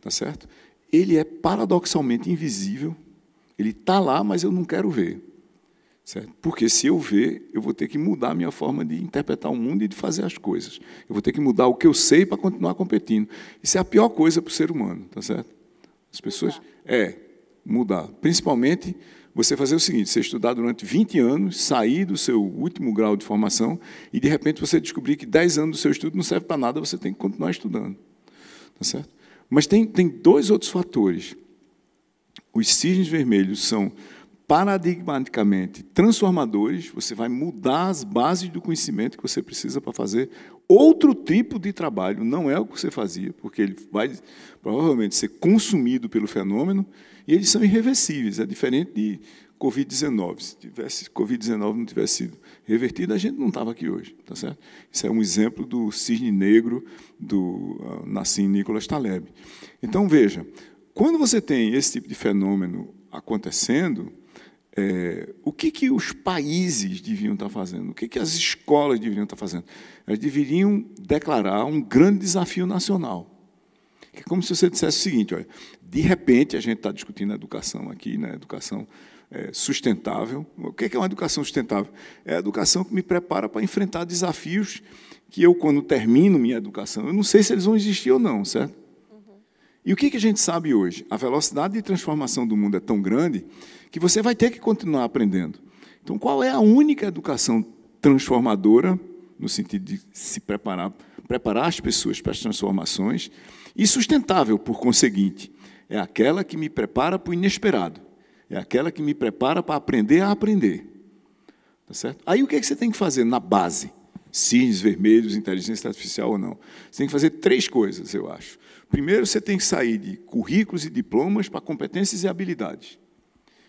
tá certo? Ele é paradoxalmente invisível, ele está lá, mas eu não quero ver. Certo? Porque, se eu ver, eu vou ter que mudar a minha forma de interpretar o mundo e de fazer as coisas. Eu vou ter que mudar o que eu sei para continuar competindo. Isso é a pior coisa para o ser humano. Tá certo? As pessoas... mudar. Principalmente, você fazer o seguinte: você estudar durante 20 anos, sair do seu último grau de formação e, de repente, você descobrir que 10 anos do seu estudo não serve para nada, você tem que continuar estudando. Tá certo? Mas tem 2 outros fatores. Os cisnes vermelhos são paradigmaticamente transformadores, você vai mudar as bases do conhecimento que você precisa para fazer outro tipo de trabalho, não é o que você fazia, porque ele vai provavelmente ser consumido pelo fenômeno, e eles são irreversíveis, é diferente de Covid-19. Se tivesse Covid-19 não tivesse sido revertido, a gente não estava aqui hoje. Tá certo? Isso é um exemplo do cisne negro do Nassim Nicholas Taleb. Então, veja, quando você tem esse tipo de fenômeno acontecendo, o que os países deviam estar fazendo? O que as escolas deveriam estar fazendo? Elas deveriam declarar um grande desafio nacional. É como se você dissesse o seguinte: olha, de repente, a gente está discutindo a educação aqui, né, educação sustentável. O que é uma educação sustentável? É a educação que me prepara para enfrentar desafios que eu, quando termino minha educação, eu não sei se eles vão existir ou não, certo? E o que a gente sabe hoje? A velocidade de transformação do mundo é tão grande que você vai ter que continuar aprendendo. Então, qual é a única educação transformadora, no sentido de se preparar as pessoas para as transformações, e sustentável, por conseguinte? É aquela que me prepara para o inesperado. É aquela que me prepara para aprender a aprender. Tá certo? Aí, o que você tem que fazer na base? Cisnes vermelhos, inteligência artificial ou não? Você tem que fazer 3 coisas, eu acho. Primeiro, você tem que sair de currículos e diplomas para competências e habilidades,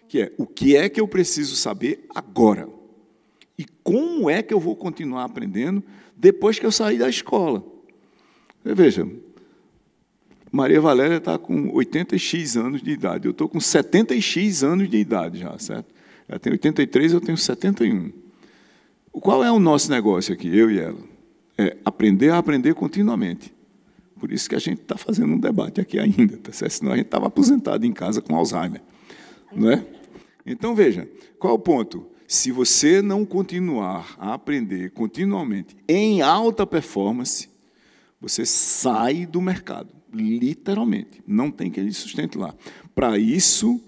que é o que é que eu preciso saber agora e como é que eu vou continuar aprendendo depois que eu sair da escola. Veja, Maria Valéria está com 80x anos de idade, eu estou com 70x anos de idade já, certo? Ela tem 83, eu tenho 71. Qual é o nosso negócio aqui, eu e ela? É aprender a aprender continuamente. Por isso que a gente está fazendo um debate aqui ainda, tá certo? Senão a gente estava aposentado em casa com Alzheimer, não é? Então, veja, qual é o ponto? Se você não continuar a aprender continuamente em alta performance, você sai do mercado, literalmente. Não tem quem lhe sustente lá. Para isso,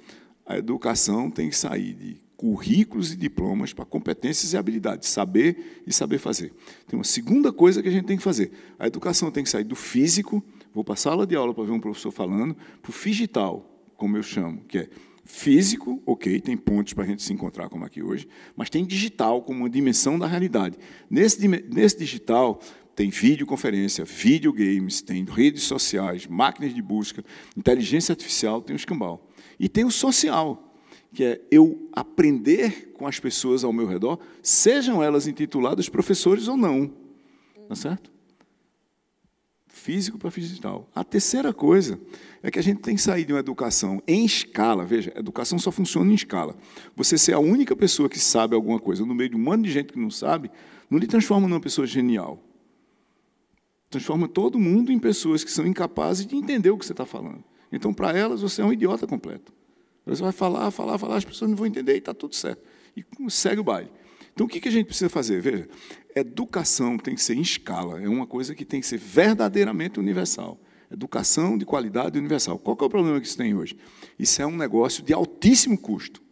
a educação tem que sair de currículos e diplomas para competências e habilidades, saber e saber fazer. Tem uma segunda coisa que a gente tem que fazer. A educação tem que sair do físico, vou para a sala de aula para ver um professor falando, para o digital, como eu chamo, que é físico, ok, tem pontos para a gente se encontrar como aqui hoje, mas tem digital como uma dimensão da realidade. Nesse digital tem videoconferência, videogames, tem redes sociais, máquinas de busca, inteligência artificial, tem o escambau. E tem o social, que é eu aprender com as pessoas ao meu redor, sejam elas intituladas professores ou não. Tá certo? Físico para digital. A terceira coisa é que a gente tem que sair de uma educação em escala. Veja, a educação só funciona em escala. Você ser a única pessoa que sabe alguma coisa no meio de um monte de gente que não sabe, não lhe transforma numa pessoa genial. Transforma todo mundo em pessoas que são incapazes de entender o que você está falando. Então, para elas, você é um idiota completo. Você vai falar, as pessoas não vão entender e está tudo certo. E segue o baile. Então, o que a gente precisa fazer? Veja, educação tem que ser em escala, é uma coisa que tem que ser verdadeiramente universal. Educação de qualidade universal. Qual que é o problema que isso tem hoje? Isso é um negócio de altíssimo custo.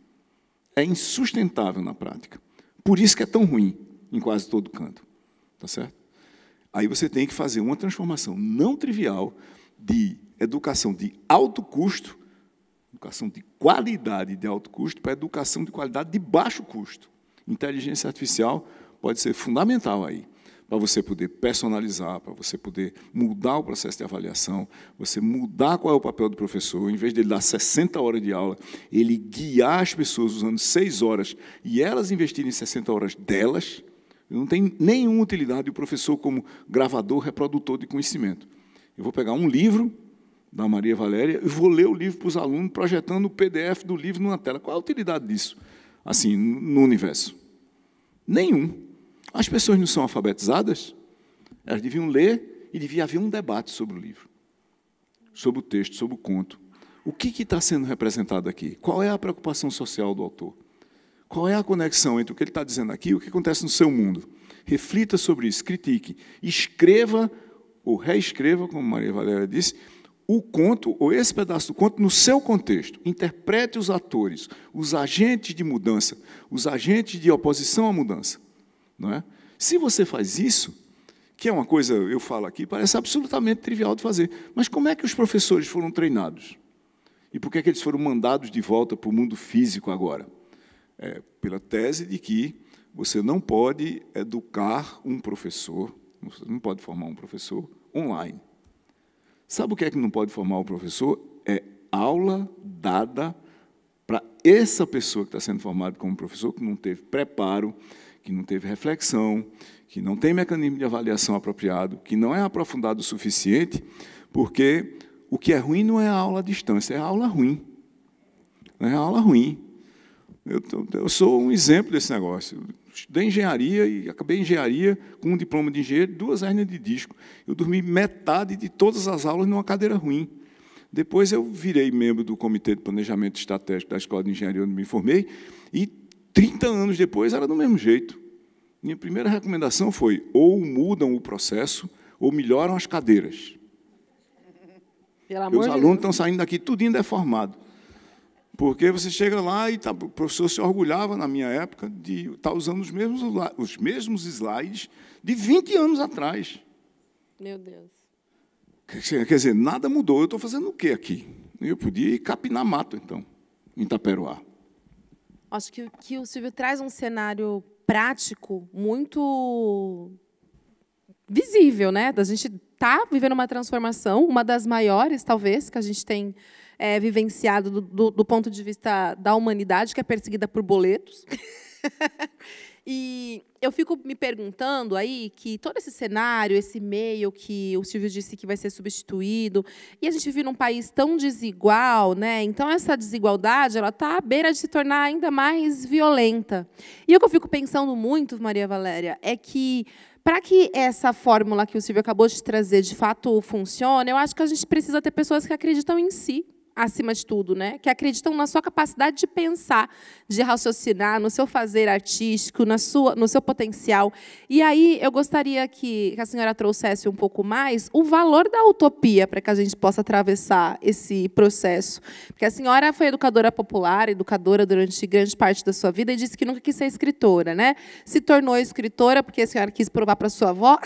É insustentável na prática. Por isso que é tão ruim em quase todo canto. Tá certo? Aí você tem que fazer uma transformação não trivial de educação de alto custo, educação de qualidade de alto custo, para educação de qualidade de baixo custo. Inteligência artificial pode ser fundamental aí, para você poder personalizar, para você poder mudar o processo de avaliação, você mudar qual é o papel do professor, em vez de ele dar 60 horas de aula, ele guiar as pessoas usando 6 horas e elas investirem 60 horas delas. Não tem nenhuma utilidade o professor como gravador, reprodutor de conhecimento. Eu vou pegar um livro da Maria Valéria e vou ler o livro para os alunos, projetando o PDF do livro numa tela. Qual é a utilidade disso, assim, no universo? Nenhum. As pessoas não são alfabetizadas? Elas deviam ler e devia haver um debate sobre o livro, sobre o texto, sobre o conto. O que está sendo representado aqui? Qual é a preocupação social do autor? Qual é a conexão entre o que ele está dizendo aqui e o que acontece no seu mundo? Reflita sobre isso, critique, escreva ou reescreva, como Maria Valéria disse, o conto, ou esse pedaço do conto, no seu contexto. Interprete os atores, os agentes de mudança, os agentes de oposição à mudança. Não é? Se você faz isso, que é uma coisa, eu falo aqui, parece absolutamente trivial de fazer, mas como é que os professores foram treinados? E por que é que eles foram mandados de volta para o mundo físico agora? Pela tese de que você não pode educar um professor, você não pode formar um professor online. Sabe o que é que não pode formar o professor? É aula dada para essa pessoa que está sendo formada como professor, que não teve preparo, que não teve reflexão, que não tem mecanismo de avaliação apropriado, que não é aprofundado o suficiente, porque o que é ruim não é a aula à distância, é a aula ruim. É a aula ruim. Eu sou um exemplo desse negócio. Estudei engenharia e acabei engenharia com um diploma de engenheiro e 2 hérnias de disco. Eu dormi metade de todas as aulas numa cadeira ruim. Depois eu virei membro do Comitê de Planejamento Estratégico da Escola de Engenharia, onde me formei, e 30 anos depois era do mesmo jeito. Minha primeira recomendação foi: ou mudam o processo, ou melhoram as cadeiras. Pelo amor Os de alunos Deus. estão saindo daqui tudinho deformado. Porque você chega lá e o professor se orgulhava, na minha época, de estar usando os mesmos slides de 20 anos atrás. Meu Deus. Quer dizer, nada mudou. Eu estou fazendo o quê aqui? Eu podia ir capinar mato, então, em Itaperoá. Acho que o Silvio traz um cenário prático muito visível, né? A gente está vivendo uma transformação, uma das maiores, talvez, que a gente tem vivenciado do ponto de vista da humanidade, que é perseguida por boletos. E eu fico me perguntando aí que todo esse cenário, esse meio que o Silvio disse que vai ser substituído, e a gente vive num país tão desigual, né? Então essa desigualdade ela está à beira de se tornar ainda mais violenta. E o que eu fico pensando muito, Maria Valéria, é que para que essa fórmula que o Silvio acabou de trazer de fato funcione, eu acho que a gente precisa ter pessoas que acreditam em si, acima de tudo, né? Que acreditam na sua capacidade de pensar, de raciocinar, no seu fazer artístico, no seu potencial. E aí eu gostaria que a senhora trouxesse um pouco mais o valor da utopia para que a gente possa atravessar esse processo. Porque a senhora foi educadora popular, educadora durante grande parte da sua vida e disse que nunca quis ser escritora, né? Se tornou escritora porque a senhora quis provar para sua avó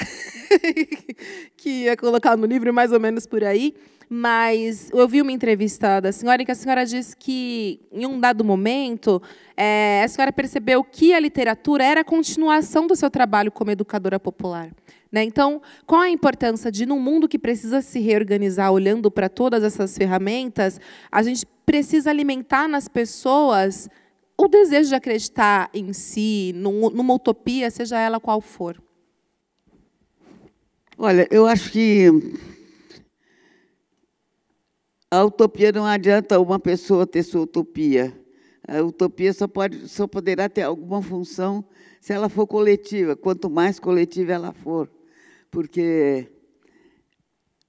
que ia colocar no livro mais ou menos por aí. Mas eu vi uma entrevista da senhora em que a senhora disse que, em um dado momento, a senhora percebeu que a literatura era a continuação do seu trabalho como educadora popular. Né? Então, qual a importância de, num mundo que precisa se reorganizar, olhando para todas essas ferramentas, a gente precisa alimentar nas pessoas o desejo de acreditar em si, numa utopia, seja ela qual for? Olha, eu acho que a utopia não adianta uma pessoa ter sua utopia. A utopia só poderá ter alguma função se ela for coletiva, quanto mais coletiva ela for. Porque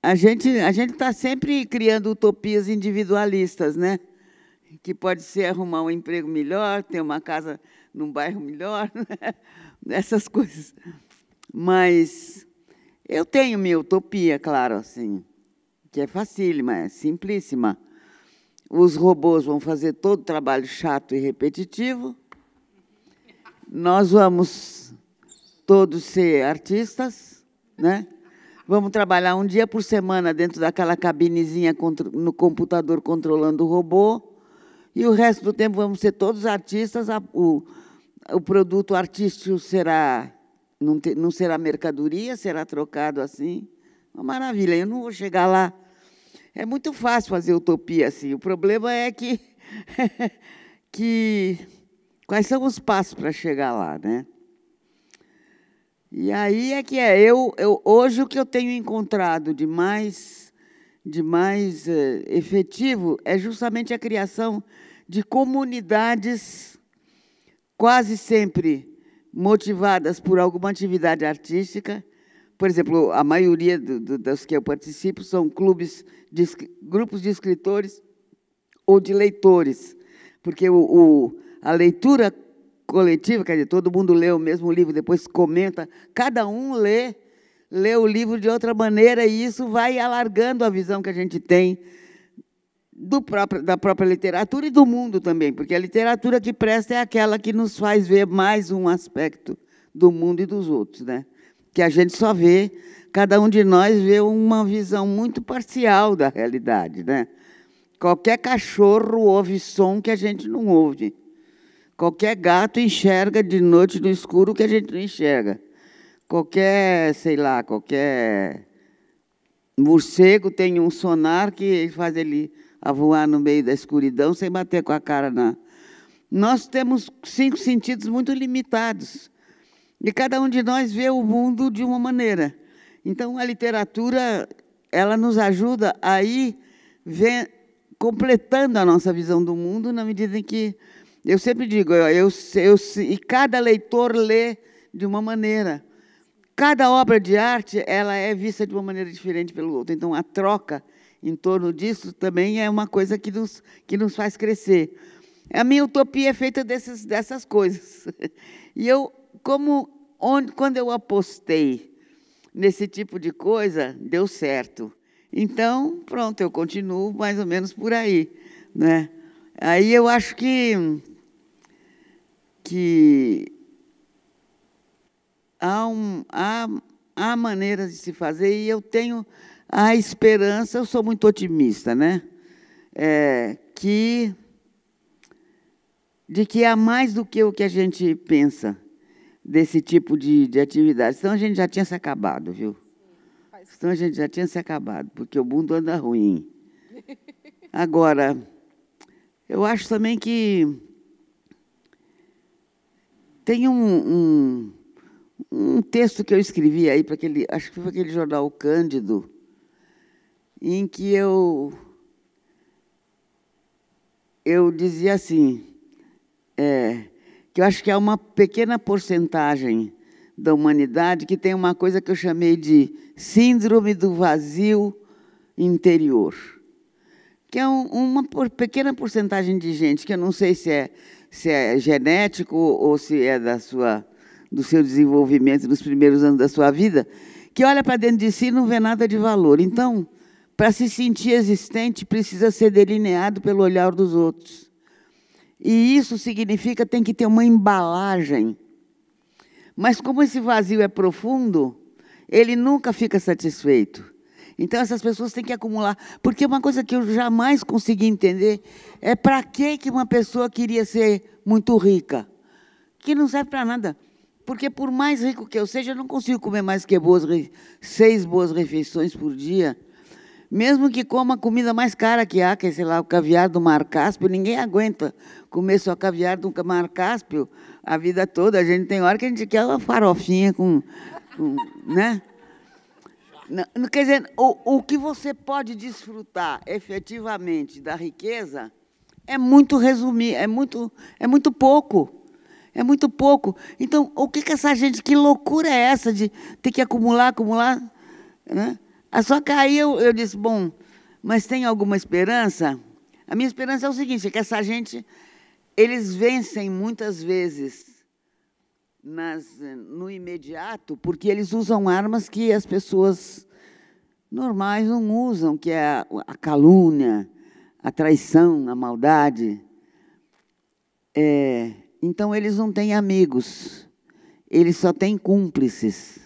a gente está sempre criando utopias individualistas, né? Que pode ser arrumar um emprego melhor, ter uma casa num bairro melhor, né? Essas coisas. Mas eu tenho minha utopia, claro, assim, que é facílima, é simplíssima. Os robôs vão fazer todo o trabalho chato e repetitivo. Nós vamos todos ser artistas, né? Vamos trabalhar um dia por semana dentro daquela cabinezinha no computador controlando o robô, e o resto do tempo vamos ser todos artistas. O produto artístico não será mercadoria, será trocado assim. Uma maravilha, eu não vou chegar lá. É muito fácil fazer utopia assim. O problema é que quais são os passos para chegar lá, né? E aí é que hoje o que eu tenho encontrado de mais efetivo é justamente a criação de comunidades quase sempre motivadas por alguma atividade artística. Por exemplo, a maioria das que eu participo são grupos de escritores ou de leitores, porque a leitura coletiva, quer dizer, todo mundo lê o mesmo livro, depois comenta, cada um lê o livro de outra maneira, e isso vai alargando a visão que a gente tem da própria literatura e do mundo também, porque a literatura que presta é aquela que nos faz ver mais um aspecto do mundo e dos outros, né? Que a gente só vê, cada um de nós vê uma visão muito parcial da realidade, né? Qualquer cachorro ouve som que a gente não ouve. Qualquer gato enxerga de noite no escuro que a gente não enxerga. Qualquer morcego tem um sonar que faz ele a voar no meio da escuridão sem bater com a cara na... Nós temos 5 sentidos muito limitados. E cada um de nós vê o mundo de uma maneira. Então, a literatura ela nos ajuda a ir completando a nossa visão do mundo, na medida em que, eu sempre digo, e cada leitor lê de uma maneira. Cada obra de arte ela é vista de uma maneira diferente pelo outro. Então, a troca em torno disso também é uma coisa que nos faz crescer. A minha utopia é feita dessas coisas. E eu, quando eu apostei nesse tipo de coisa, deu certo. Então, pronto, eu continuo mais ou menos por aí, né? Aí eu acho que há maneiras de se fazer, e eu tenho a esperança, eu sou muito otimista, né? De que há mais do que o que a gente pensa desse tipo de atividade. Senão a gente já tinha se acabado, viu? Senão a gente já tinha se acabado, porque o mundo anda ruim. Agora, eu acho também que tem um texto que eu escrevi aí para acho que foi aquele jornal O Cândido, em que eu dizia assim, que eu acho que há uma pequena porcentagem da humanidade que tem uma coisa que eu chamei de síndrome do vazio interior, que é uma pequena porcentagem de gente, que eu não sei se é genético ou se é do seu desenvolvimento nos primeiros anos da sua vida, que olha para dentro de si e não vê nada de valor. Então, para se sentir existente, precisa ser delineado pelo olhar dos outros. E isso significa que tem que ter uma embalagem. Mas, como esse vazio é profundo, ele nunca fica satisfeito. Então, essas pessoas têm que acumular. Porque uma coisa que eu jamais consegui entender é para que uma pessoa queria ser muito rica. Que não serve para nada. Porque, por mais rico que eu seja, eu não consigo comer mais que 6 boas refeições por dia. Mesmo que coma a comida mais cara que há, que é, sei lá, o caviar do Mar Cáspio, ninguém aguenta comer só caviar do Mar Cáspio a vida toda. A gente tem hora que a gente quer uma farofinha né? Não, quer dizer, o que você pode desfrutar efetivamente da riqueza é muito resumir, é muito pouco. É muito pouco. Então, o que essa gente, que loucura é essa de ter que acumular, né? Só que aí eu disse, bom, mas tem alguma esperança? A minha esperança é o seguinte, é que essa gente, eles vencem muitas vezes no imediato, porque eles usam armas que as pessoas normais não usam, que é a calúnia, a traição, a maldade. Então, eles não têm amigos, eles só têm cúmplices.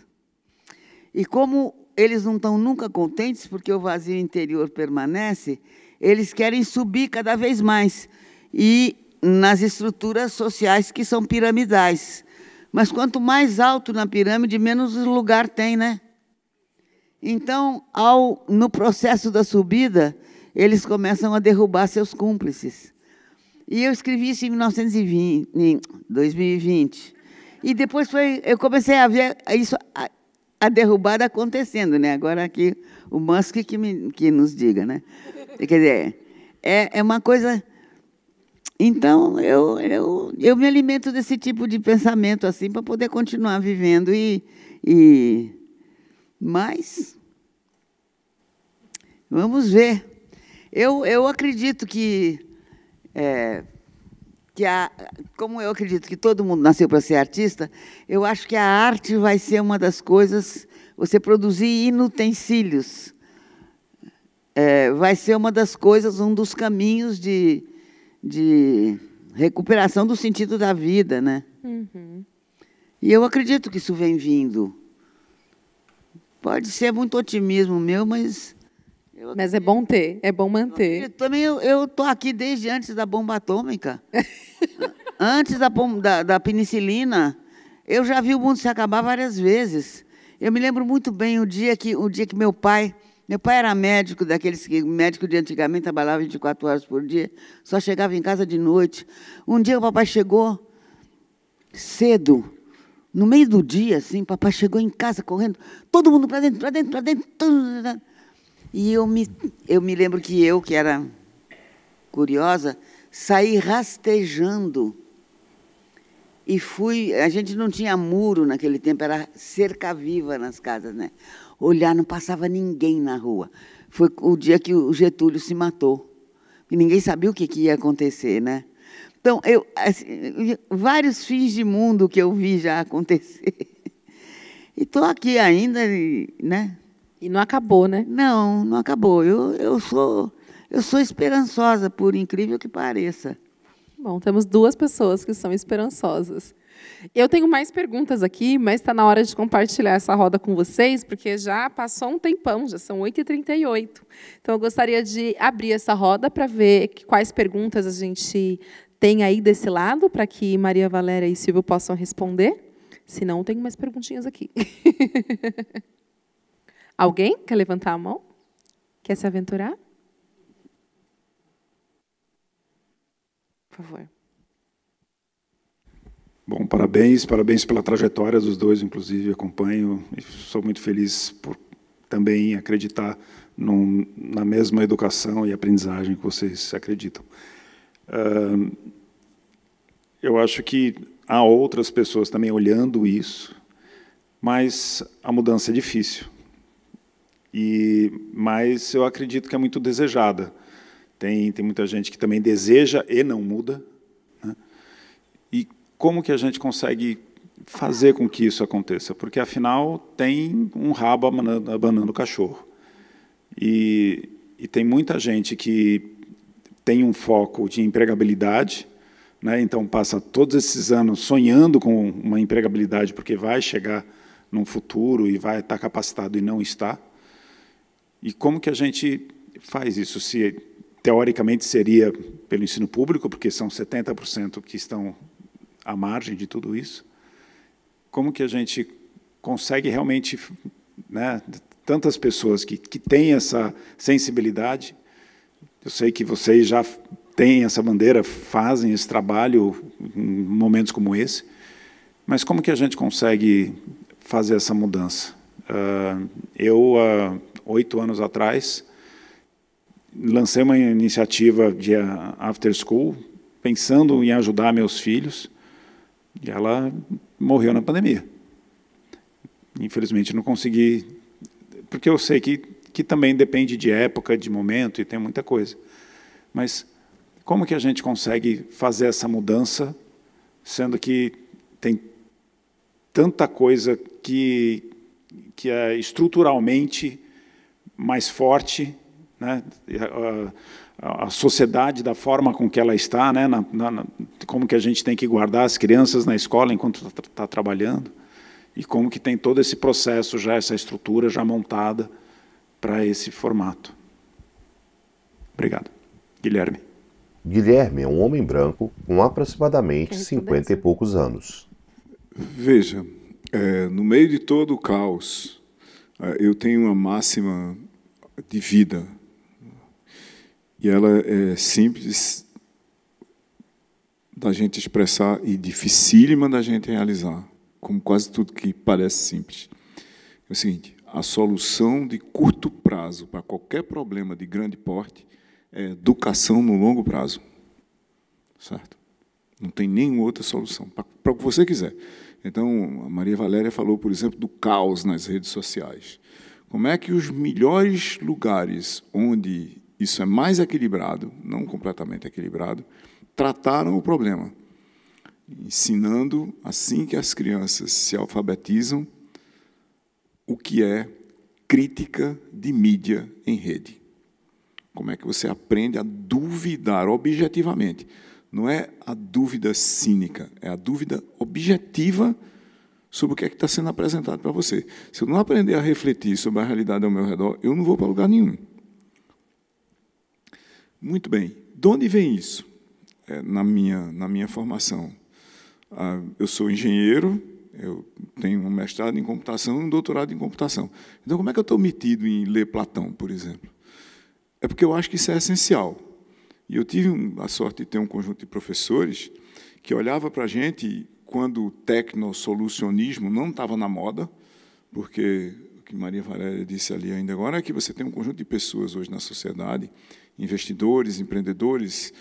E como eles não estão nunca contentes, porque o vazio interior permanece, eles querem subir cada vez mais, e nas estruturas sociais que são piramidais. Mas quanto mais alto na pirâmide, menos lugar tem, né? Então, no processo da subida, eles começam a derrubar seus cúmplices. E eu escrevi isso em 2020. E depois eu comecei a ver isso, a derrubada acontecendo, né? Agora aqui o Musk que nos diga, né? Quer dizer, é uma coisa. Então eu me alimento desse tipo de pensamento assim para poder continuar vivendo mas vamos ver. Eu acredito como eu acredito que todo mundo nasceu para ser artista, eu acho que a arte vai ser uma das coisas, você produzir inutensílios, vai ser uma das coisas, um dos caminhos de recuperação do sentido da vida, né? Uhum. E eu acredito que isso vem vindo. Pode ser muito otimismo meu, mas... Mas é bom ter, é bom manter. Também eu estou aqui desde antes da bomba atômica. Antes da penicilina, eu já vi o mundo se acabar várias vezes. Eu me lembro muito bem o dia que meu pai era médico, médico de antigamente, trabalhava 24 horas por dia, só chegava em casa de noite. Um dia o papai chegou cedo, no meio do dia, assim, papai chegou em casa correndo, todo mundo para dentro, todo. E eu me lembro que era curiosa, saí rastejando e a gente não tinha muro naquele tempo, era cerca viva nas casas, né? Olhar, não passava ninguém na rua. foi o dia que o Getúlio se matou. E ninguém sabia o que ia acontecer, né? Então, assim, vários fins de mundo que eu vi já acontecer. E estou aqui ainda, né? E não acabou, né? Não, não acabou. Eu sou esperançosa, por incrível que pareça. Bom, temos duas pessoas que são esperançosas. Eu tenho mais perguntas aqui, mas está na hora de compartilhar essa roda com vocês, porque já passou um tempão, já são 8h38. Então, eu gostaria de abrir essa roda para ver quais perguntas a gente tem aí desse lado, para que Maria Valéria e Silvio possam responder. Se não, tenho mais perguntinhas aqui. Alguém quer levantar a mão? Quer se aventurar? Por favor. Bom, parabéns pela trajetória dos dois, inclusive, acompanho e sou muito feliz por também acreditar na mesma educação e aprendizagem que vocês acreditam. Eu acho que há outras pessoas também olhando isso, mas a mudança é difícil. Mas eu acredito que é muito desejada. Tem muita gente que também deseja e não muda, né? E como que a gente consegue fazer com que isso aconteça? Porque, afinal, tem um rabo abanando o cachorro. E tem muita gente que tem um foco de empregabilidade, né? Então passa todos esses anos sonhando com uma empregabilidade, porque vai chegar num futuro e vai estar capacitado e não está. E como que a gente faz isso? Se, teoricamente, seria pelo ensino público, porque são 70% que estão à margem de tudo isso. Como que a gente consegue realmente, né, tantas pessoas que têm essa sensibilidade? Eu sei que vocês já têm essa bandeira, fazem esse trabalho em momentos como esse, mas como que a gente consegue fazer essa mudança? Eu, há 8 anos atrás, lancei uma iniciativa de after school, pensando em ajudar meus filhos, e ela morreu na pandemia. Infelizmente, não consegui, porque eu sei que também depende de época, de momento, e tem muita coisa. Mas como que a gente consegue fazer essa mudança, sendo que tem tanta coisa que é estruturalmente mais forte, né? A sociedade, da forma com que ela está, né? Como que a gente tem que guardar as crianças na escola enquanto está trabalhando, e como que tem todo esse processo, já essa estrutura já montada para esse formato. Obrigado. Guilherme. Guilherme é um homem branco com aproximadamente 50 e poucos anos. Veja, no meio de todo o caos, eu tenho uma máxima de vida, e ela é simples da gente expressar e dificílima da gente realizar, como quase tudo que parece simples. É o seguinte: a solução de curto prazo para qualquer problema de grande porte é educação no longo prazo. Certo? Não tem nenhuma outra solução, para o que você quiser. Então, a Maria Valéria falou, por exemplo, do caos nas redes sociais. Como é que os melhores lugares onde isso é mais equilibrado, não completamente equilibrado, trataram o problema, ensinando, assim que as crianças se alfabetizam, o que é crítica de mídia em rede. Como é que você aprende a duvidar objetivamente? Não é a dúvida cínica, é a dúvida objetiva sobre o que é que está sendo apresentado para você. Se eu não aprender a refletir sobre a realidade ao meu redor, eu não vou para lugar nenhum. Muito bem. De onde vem isso? Na minha formação. Eu sou engenheiro, eu tenho um mestrado em computação e um doutorado em computação. Então, como é que eu estou metido em ler Platão, por exemplo? É porque eu acho que isso é essencial. E eu tive a sorte de ter um conjunto de professores que olhava para a gente quando o tecnosolucionismo não estava na moda, porque o que Maria Valéria disse ali ainda agora é que você tem um conjunto de pessoas hoje na sociedade, investidores, empreendedores,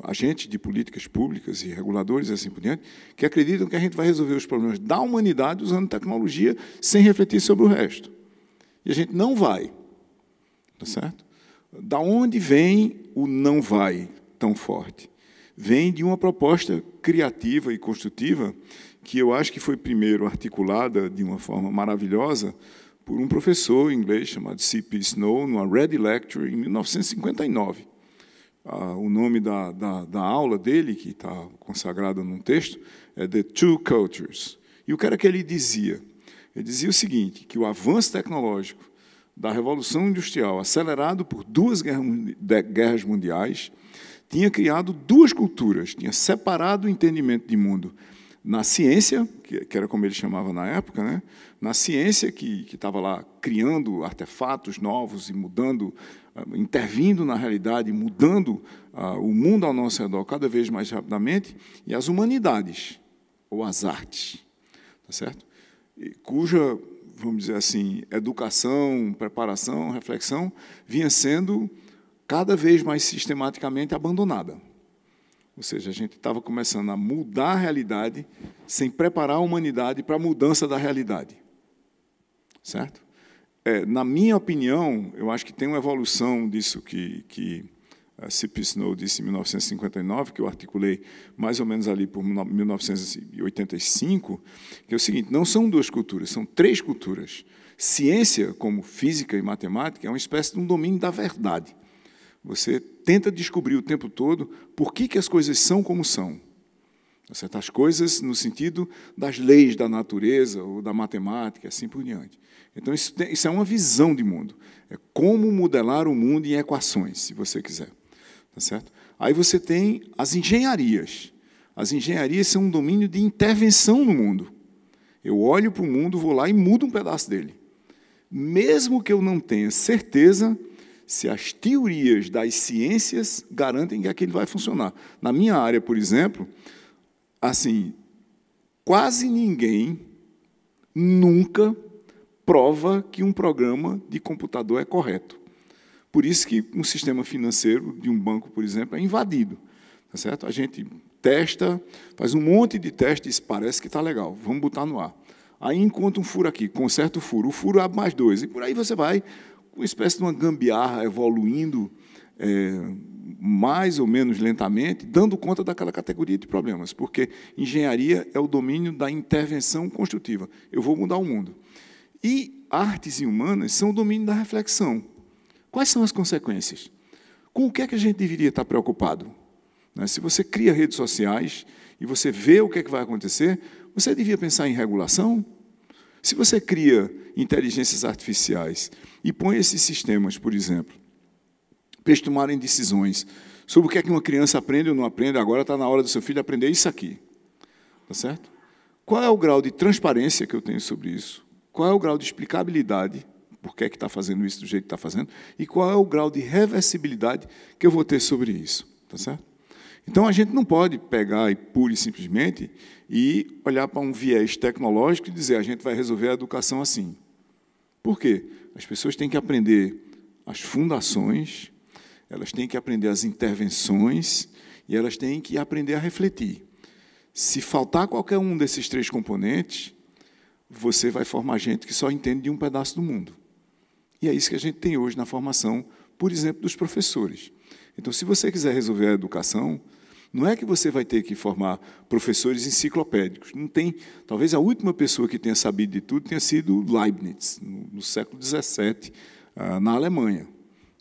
agentes de políticas públicas e reguladores, e assim por diante, que acreditam que a gente vai resolver os problemas da humanidade usando tecnologia sem refletir sobre o resto. E a gente não vai. Tá certo? Da onde vem o não vai tão forte? Vem de uma proposta criativa e construtiva que eu acho que foi primeiro articulada de uma forma maravilhosa por um professor inglês chamado C.P. Snow, numa Ready Lecture, em 1959. O nome da aula dele, que está consagrado num texto, é The Two Cultures. E o que era que ele dizia? Ele dizia o seguinte, que o avanço tecnológico da Revolução Industrial, acelerado por 2 guerras mundiais, tinha criado 2 culturas, tinha separado o entendimento de mundo na ciência, que era como ele chamava na época, né? Na ciência que estava lá criando artefatos novos e mudando, intervindo na realidade, mudando o mundo ao nosso redor cada vez mais rapidamente, e as humanidades, ou as artes, tá certo? Cuja, vamos dizer assim, educação, preparação, reflexão, vinha sendo cada vez mais sistematicamente abandonada. Ou seja, a gente estava começando a mudar a realidade sem preparar a humanidade para a mudança da realidade. Certo? Na minha opinião, eu acho que tem uma evolução disso que C.P. Snow disse em 1959, que eu articulei mais ou menos ali por 1985, que é o seguinte, não são 2 culturas, são 3 culturas. Ciência, como física e matemática, é uma espécie de um domínio da verdade. Você tenta descobrir o tempo todo por que as coisas são como são. As coisas no sentido das leis da natureza ou da matemática, assim por diante. Então, isso é uma visão de mundo. É como modelar o mundo em equações, se você quiser. Tá certo? Aí você tem as engenharias. As engenharias são um domínio de intervenção no mundo. Eu olho para o mundo, vou lá e mudo um pedaço dele. Mesmo que eu não tenha certeza se as teorias das ciências garantem que aquilo vai funcionar. Na minha área, por exemplo, assim, quase ninguém nunca prova que um programa de computador é correto. Por isso que um sistema financeiro de um banco, por exemplo, é invadido. Tá certo? A gente testa, faz um monte de testes, parece que está legal, vamos botar no ar. Aí encontra um furo aqui, conserta o furo abre mais 2, e por aí você vai, uma espécie de uma gambiarra evoluindo mais ou menos lentamente, dando conta daquela categoria de problemas, porque engenharia é o domínio da intervenção construtiva. Eu vou mudar o mundo. E artes e humanas são o domínio da reflexão. Quais são as consequências? Com o que é que a gente deveria estar preocupado? Se você cria redes sociais e você vê o que é que vai acontecer, você devia pensar em regulação? Se você cria inteligências artificiais e põe esses sistemas, por exemplo, para eles tomarem decisões sobre o que é que uma criança aprende ou não aprende, agora está na hora do seu filho aprender isso aqui. Tá certo? Qual é o grau de transparência que eu tenho sobre isso? Qual é o grau de explicabilidade, por que é que está fazendo isso do jeito que está fazendo, e qual é o grau de reversibilidade que eu vou ter sobre isso. Tá certo? Então, a gente não pode pegar e pura e simplesmente e olhar para um viés tecnológico e dizer a gente vai resolver a educação assim. Por quê? As pessoas têm que aprender as fundações, elas têm que aprender as intervenções e elas têm que aprender a refletir. Se faltar qualquer um desses 3 componentes, você vai formar gente que só entende de um pedaço do mundo. E é isso que a gente tem hoje na formação, por exemplo, dos professores. Então, se você quiser resolver a educação, não é que você vai ter que formar professores enciclopédicos. Não tem, talvez a última pessoa que tenha sabido de tudo tenha sido Leibniz, no século XVII, na Alemanha.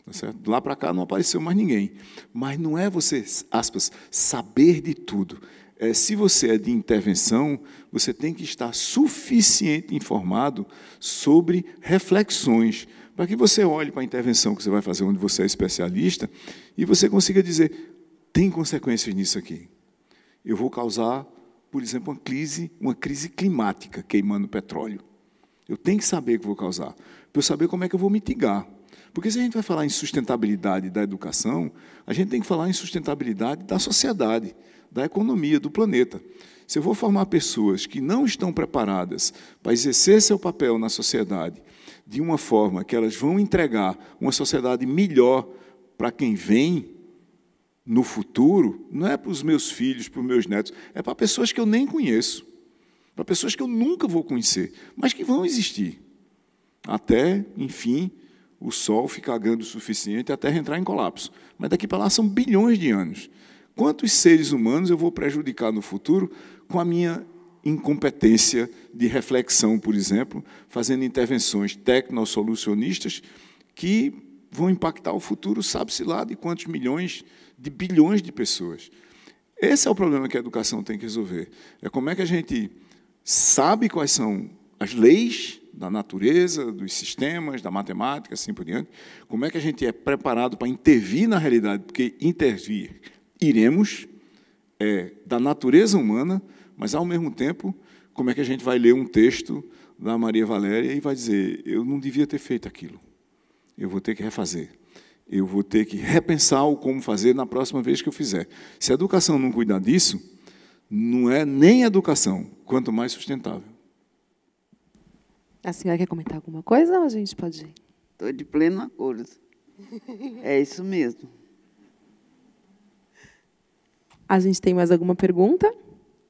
Tá certo? Lá para cá não apareceu mais ninguém. Mas não é você, aspas, saber de tudo. Se você é de intervenção, você tem que estar suficiente informado sobre reflexões, para que você olhe para a intervenção que você vai fazer onde você é especialista e você consiga dizer, tem consequências nisso aqui. Eu vou causar, por exemplo, uma crise climática queimando petróleo. Eu tenho que saber o que vou causar, para eu saber como é que eu vou mitigar. Porque se a gente vai falar em sustentabilidade da educação, a gente tem que falar em sustentabilidade da sociedade, da economia, do planeta. Se eu vou formar pessoas que não estão preparadas para exercer seu papel na sociedade de uma forma que elas vão entregar uma sociedade melhor para quem vem no futuro, não é para os meus filhos, para os meus netos, é para pessoas que eu nem conheço, para pessoas que eu nunca vou conhecer, mas que vão existir. Até, enfim, o Sol ficar grande o suficiente e a Terra entrar em colapso. Mas daqui para lá são bilhões de anos. Quantos seres humanos eu vou prejudicar no futuro com a minha incompetência de reflexão, por exemplo, fazendo intervenções tecnosolucionistas que vão impactar o futuro, sabe-se lá de quantos milhões, de bilhões de pessoas. Esse é o problema que a educação tem que resolver. É como é que a gente sabe quais são as leis da natureza, dos sistemas, da matemática, assim por diante, como é que a gente é preparado para intervir na realidade, porque intervir iremos, da natureza humana, mas, ao mesmo tempo, como é que a gente vai ler um texto da Maria Valéria e vai dizer, eu não devia ter feito aquilo, eu vou ter que refazer, eu vou ter que repensar o como fazer na próxima vez que eu fizer. Se a educação não cuidar disso, não é nem educação, quanto mais sustentável. A senhora quer comentar alguma coisa ou a gente pode ir? Estou de pleno acordo. É isso mesmo. A gente tem mais alguma pergunta?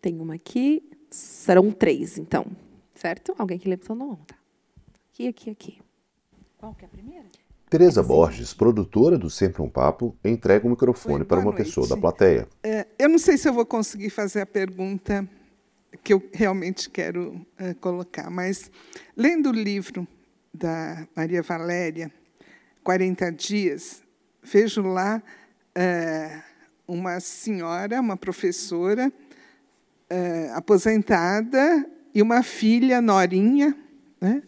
Tem uma aqui. Serão 3, então. Certo? Alguém que levantou a mão. Tá. Aqui. Qual que é a primeira? Tereza Borges, produtora do Sempre um Papo, entrega o microfone para uma pessoa da plateia. Eu não sei se eu vou conseguir fazer a pergunta que eu realmente quero colocar, mas, lendo o livro da Maria Valéria, 40 Dias, vejo lá uma senhora, uma professora aposentada e uma filha, Norinha, né,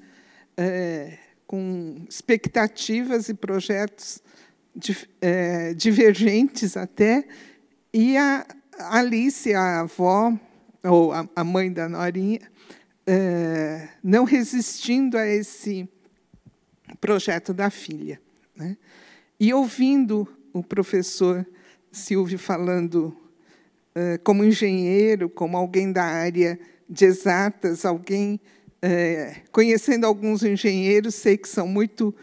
com expectativas e projetos divergentes até, e a Alice, a avó, ou a mãe da Norinha, não resistindo a esse projeto da filha, né? E ouvindo o professor Silvio falando como engenheiro, como alguém da área de exatas, alguém conhecendo alguns engenheiros, sei que são muito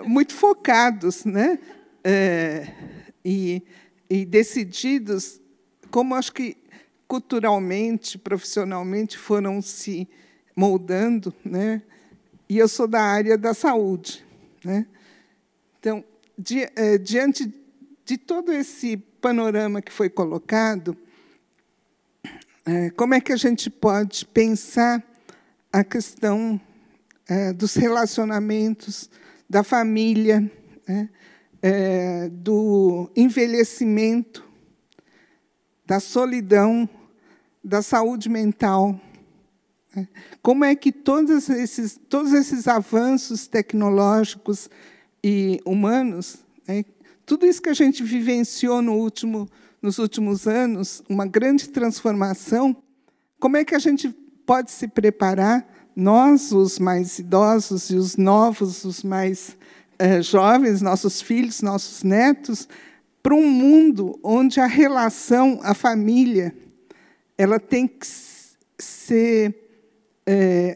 muito focados, né? E decididos, como acho que culturalmente, profissionalmente foram se moldando, né? E eu sou da área da saúde, né? Então, diante de todo esse panorama que foi colocado, como é que a gente pode pensar a questão dos relacionamentos, da família, né? Do envelhecimento, da solidão, da saúde mental? Como é que todos esses avanços tecnológicos e humanos, né, tudo isso que a gente vivenciou nos últimos anos, uma grande transformação, como é que a gente pode se preparar, nós, os mais idosos, e os novos, os mais jovens, nossos filhos, nossos netos, para um mundo onde a relação, a família, ela tem que ser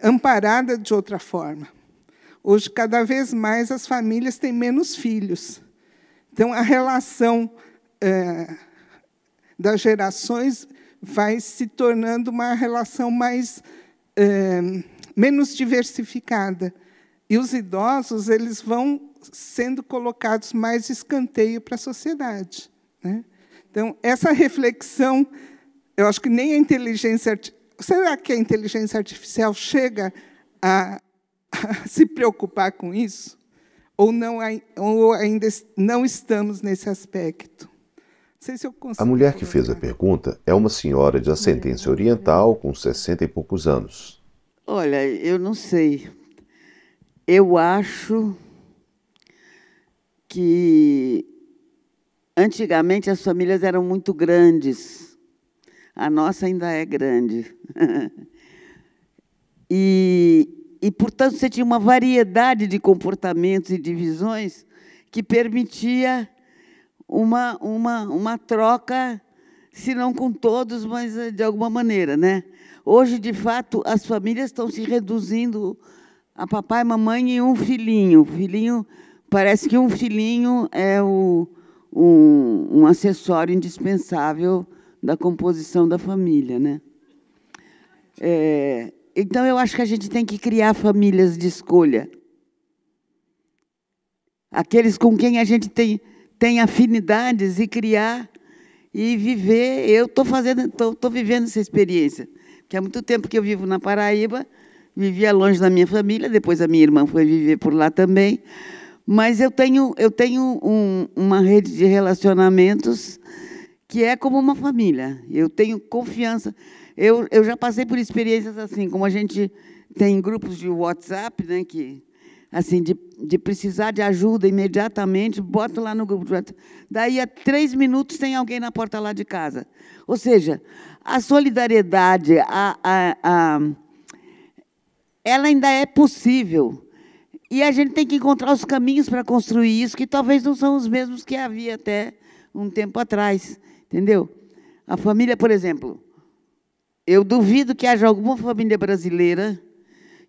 amparada de outra forma. Hoje, cada vez mais, as famílias têm menos filhos. Então, a relação das gerações vai se tornando uma relação menos diversificada. E os idosos eles vão sendo colocados mais de escanteio para a sociedade, né? Então, essa reflexão, eu acho que nem a inteligência artificial... Será que a inteligência artificial chega a se preocupar com isso? Ou ainda não estamos nesse aspecto? Não sei se eu consigo. A mulher que fez a pergunta é uma senhora de ascendência oriental, com 60 e poucos anos. Olha, eu não sei. Eu acho que antigamente as famílias eram muito grandes. A nossa ainda é grande. E, portanto, você tinha uma variedade de comportamentos e de visões que permitia uma troca, se não com todos, mas de alguma maneira, né? Hoje, de fato, as famílias estão se reduzindo a papai, mamãe e um filhinho. Parece que um filhinho é um acessório indispensável da composição da família, né? Então, eu acho que a gente tem que criar famílias de escolha. Aqueles com quem a gente tem afinidades e criar e viver. Eu estou vivendo essa experiência, que há muito tempo que eu vivo na Paraíba, vivia longe da minha família, depois a minha irmã foi viver por lá também, mas eu tenho uma rede de relacionamentos que é como uma família. Eu tenho confiança. Eu já passei por experiências assim, como a gente tem grupos de WhatsApp, né, que, assim, de precisar de ajuda imediatamente, boto lá no grupo de WhatsApp. Daí, a 3 minutos, tem alguém na porta lá de casa. Ou seja, a solidariedade, ela ainda é possível. E a gente tem que encontrar os caminhos para construir isso, que talvez não são os mesmos que havia até um tempo atrás. Entendeu? A família, por exemplo, eu duvido que haja alguma família brasileira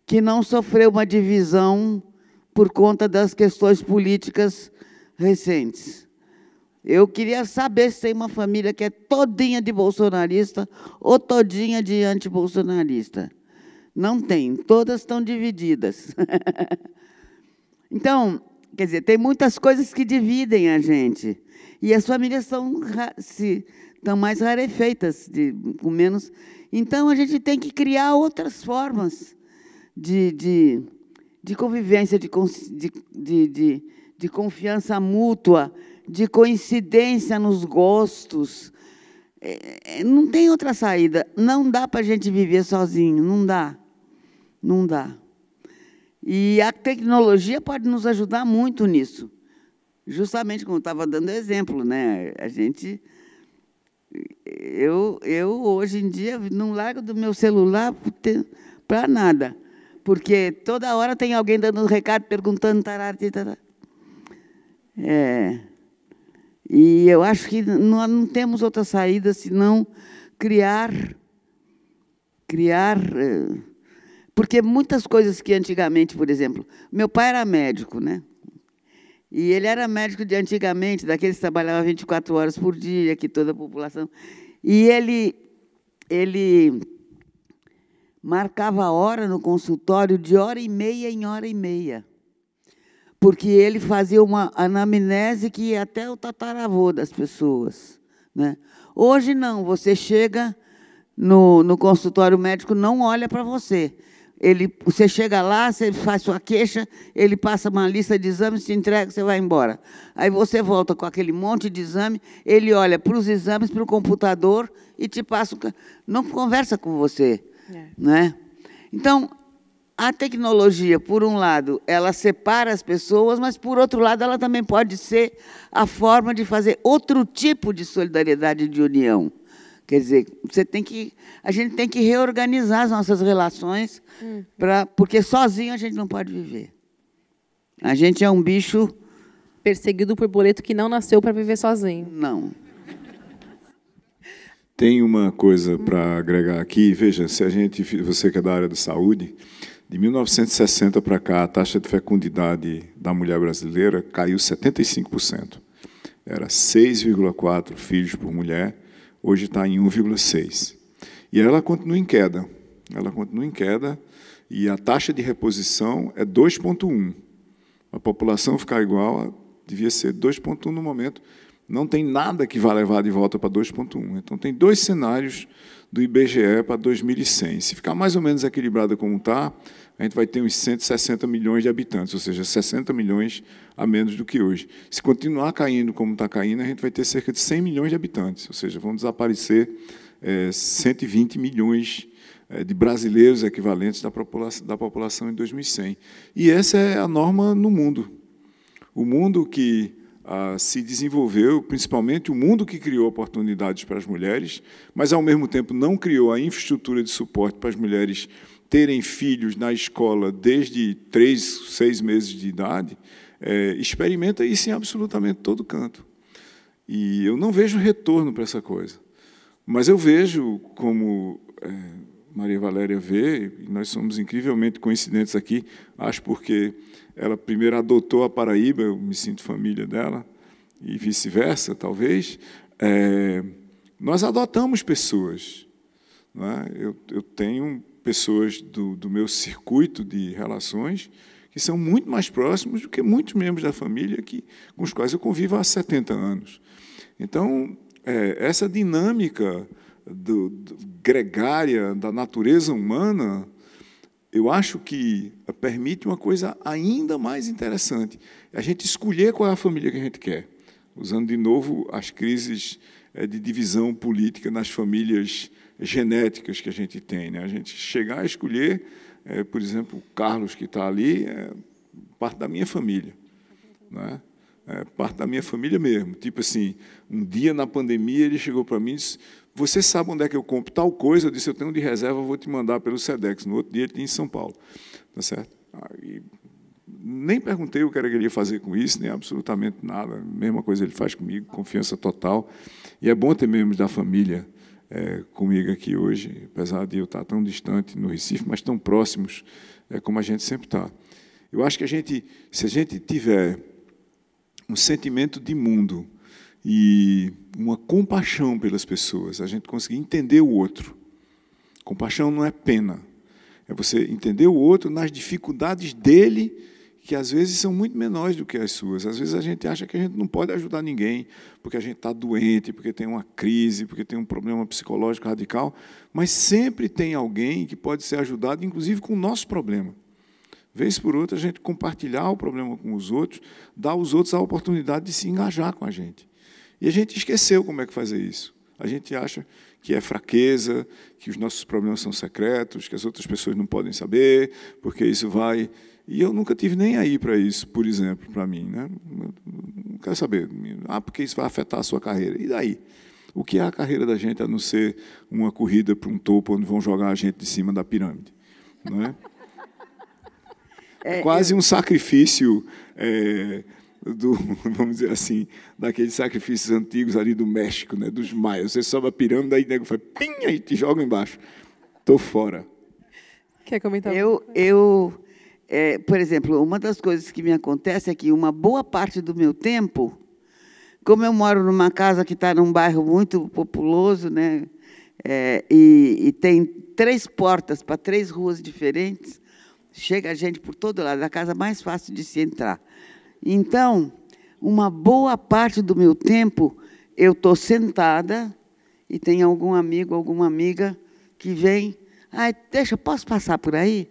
que não sofreu uma divisão por conta das questões políticas recentes. Eu queria saber se tem uma família que é todinha de bolsonarista ou todinha de antibolsonarista. Não tem, todas estão divididas. Então, quer dizer, tem muitas coisas que dividem a gente. E as famílias estão mais rarefeitas, com menos. Então, a gente tem que criar outras formas de convivência, de confiança mútua, de coincidência nos gostos. Não tem outra saída. Não dá para a gente viver sozinho, não dá. Não dá. E a tecnologia pode nos ajudar muito nisso. Justamente como eu estava dando exemplo, né? Eu hoje em dia não largo do meu celular para nada, porque toda hora tem alguém dando um recado, perguntando tarará. E eu acho que nós não temos outra saída senão criar, porque muitas coisas que antigamente, por exemplo, meu pai era médico, né? E ele era médico de antigamente, daqueles que trabalhavam 24 horas por dia, que toda a população. E ele marcava a hora no consultório de hora e meia em hora e meia, porque ele fazia uma anamnese que ia até o tataravô das pessoas, né? Hoje, não, você chega no consultório médico, não olha para você. Você chega lá, você faz sua queixa, ele passa uma lista de exames, te entrega, você vai embora. Aí você volta com aquele monte de exame, ele olha para os exames, para o computador e te passa... Não conversa com você. Né? Então, a tecnologia, por um lado, ela separa as pessoas, mas, por outro lado, ela também pode ser a forma de fazer outro tipo de solidariedade e de união. Quer dizer, a gente tem que reorganizar as nossas relações, porque sozinho a gente não pode viver. A gente é um bicho... Perseguido por boleto que não nasceu para viver sozinho. Não. Tem uma coisa para agregar aqui. Veja, você que é da área da saúde, de 1960 para cá, a taxa de fecundidade da mulher brasileira caiu 75%. Era 6,4 filhos por mulher, hoje está em 1,6. E ela continua em queda. Ela continua em queda e a taxa de reposição é 2,1. A população ficar igual, devia ser 2,1 no momento. Não tem nada que vá levar de volta para 2,1. Então, tem 2 cenários do IBGE para 2100. Se ficar mais ou menos equilibrada como está, a gente vai ter uns 160 milhões de habitantes, ou seja, 60 milhões a menos do que hoje. Se continuar caindo como está caindo, a gente vai ter cerca de 100 milhões de habitantes, ou seja, vão desaparecer 120 milhões de brasileiros equivalentes da população em 2100. E essa é a norma no mundo. O mundo que se desenvolveu, principalmente o mundo que criou oportunidades para as mulheres, mas, ao mesmo tempo, não criou a infraestrutura de suporte para as mulheres terem filhos na escola desde 3, 6 meses de idade, experimenta isso em absolutamente todo canto. E eu não vejo retorno para essa coisa. Mas eu vejo, como Maria Valéria vê, e nós somos incrivelmente coincidentes aqui, acho porque ela primeiro adotou a Paraíba, eu me sinto família dela, e vice-versa, talvez. Nós adotamos pessoas. Não é? Eu tenho pessoas do meu circuito de relações que são muito mais próximos do que muitos membros da família com os quais eu convivo há 70 anos. Então, essa dinâmica gregária da natureza humana, eu acho que permite uma coisa ainda mais interessante, a gente escolher qual é a família que a gente quer, usando de novo as crises de divisão política nas famílias genéticas que a gente tem, né? A gente chegar a escolher, por exemplo, o Carlos, que está ali, parte da minha família, né? Parte da minha família mesmo. Tipo assim, um dia na pandemia ele chegou para mim e disse: você sabe onde é que eu compro tal coisa? Eu disse: eu tenho de reserva, eu vou te mandar pelo Sedex. No outro dia ele tinha em São Paulo. Tá certo? Aí, nem perguntei o que era que ele ia fazer com isso, nem absolutamente nada. A mesma coisa ele faz comigo, confiança total. E é bom ter membros da família comigo aqui hoje, apesar de eu estar tão distante no Recife, mas tão próximos como a gente sempre está. Eu acho que se a gente tiver um sentimento de mundo e uma compaixão pelas pessoas, a gente conseguir entender o outro. Compaixão não é pena, é você entender o outro nas dificuldades dele, que às vezes são muito menores do que as suas. Às vezes a gente acha que a gente não pode ajudar ninguém, porque a gente está doente, porque tem uma crise, porque tem um problema psicológico radical, mas sempre tem alguém que pode ser ajudado, inclusive com o nosso problema. Vez por outra, a gente compartilhar o problema com os outros, dar aos outros a oportunidade de se engajar com a gente. E a gente esqueceu como é que fazer isso. A gente acha que é fraqueza, que os nossos problemas são secretos, que as outras pessoas não podem saber, porque isso vai... E eu nunca tive nem aí para isso, por exemplo, para mim, né? Não quero saber. Porque isso vai afetar a sua carreira. E daí? O que é a carreira da gente, a não ser uma corrida para um topo onde vão jogar a gente de cima da pirâmide? Não é? Quase um sacrifício, vamos dizer assim, daqueles sacrifícios antigos ali do México, né, dos maias. Você sobe a pirâmide, aí o nego faz pim, aí te joga embaixo. Estou fora. Quer comentar? Por exemplo, uma das coisas que me acontece é que uma boa parte do meu tempo, como eu moro numa casa que está num bairro muito populoso, né, e tem 3 portas para 3 ruas diferentes, chega gente por todo lado, é a casa mais fácil de se entrar. Então, uma boa parte do meu tempo, eu estou sentada e tem algum amigo, alguma amiga que vem, posso passar por aí?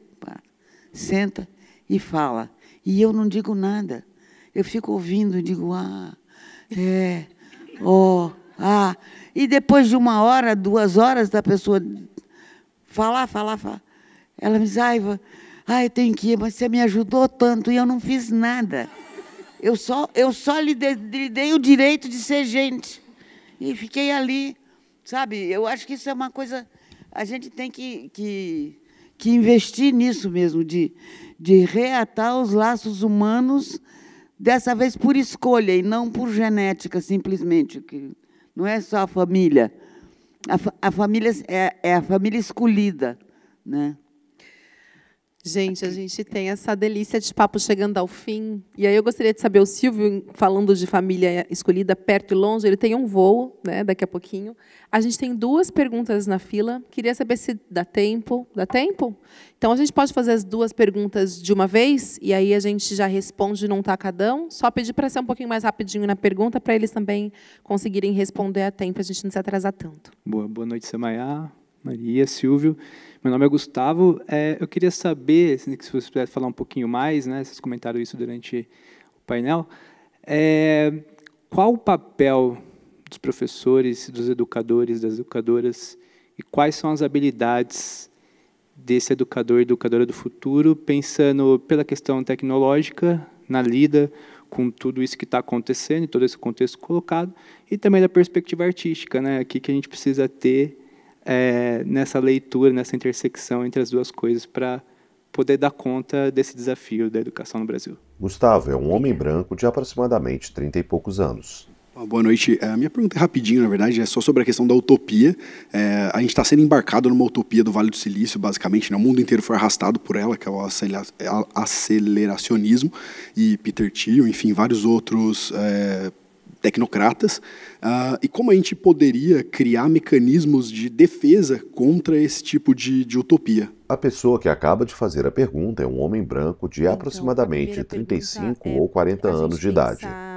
Senta e fala. E eu não digo nada. Eu fico ouvindo e digo, E depois de 1 hora, 2 horas da pessoa falar, ela me diz, eu tenho que ir, mas você me ajudou tanto e eu não fiz nada. Eu só lhe dei o direito de ser gente. E fiquei ali, sabe? Eu acho que isso é uma coisa... A gente tem que investir nisso mesmo, de reatar os laços humanos, dessa vez por escolha e não por genética, simplesmente. Que não é só a família. A família é a família escolhida, né? Gente, a gente tem essa delícia de papo chegando ao fim. E aí eu gostaria de saber, o Silvio, falando de família escolhida perto e longe, ele tem um voo, né, daqui a pouquinho. A gente tem 2 perguntas na fila. Queria saber se dá tempo. Dá tempo? Então, a gente pode fazer as 2 perguntas de uma vez, e aí a gente já responde num tacadão. Só pedir para ser um pouquinho mais rapidinho na pergunta, para eles também conseguirem responder a tempo, a gente não se atrasar tanto. Boa noite, Samaya, Maria, Silvio. Meu nome é Gustavo. Eu queria saber, se você puder falar um pouquinho mais, né? Vocês comentaram isso durante o painel. Qual o papel dos professores, dos educadores, das educadoras, e quais são as habilidades desse educador e educadora do futuro, pensando pela questão tecnológica, na lida com tudo isso que está acontecendo, em todo esse contexto colocado, e também da perspectiva artística, né? Aqui que a gente precisa ter nessa leitura, nessa intersecção entre as 2 coisas, para poder dar conta desse desafio da educação no Brasil. Gustavo é um homem branco de aproximadamente 30 e poucos anos. Boa noite. A minha pergunta é rapidinho, na verdade, é só sobre a questão da utopia. A gente está sendo embarcado numa utopia do Vale do Silício, basicamente, né? O mundo inteiro foi arrastado por ela, que é o aceleracionismo, e Peter Thiel, enfim, vários outros tecnocratas, e como a gente poderia criar mecanismos de defesa contra esse tipo de utopia? A pessoa que acaba de fazer a pergunta é um homem branco de Então, a aproximadamente primeira pergunta 35 é ou 40 a anos gente de idade. pensar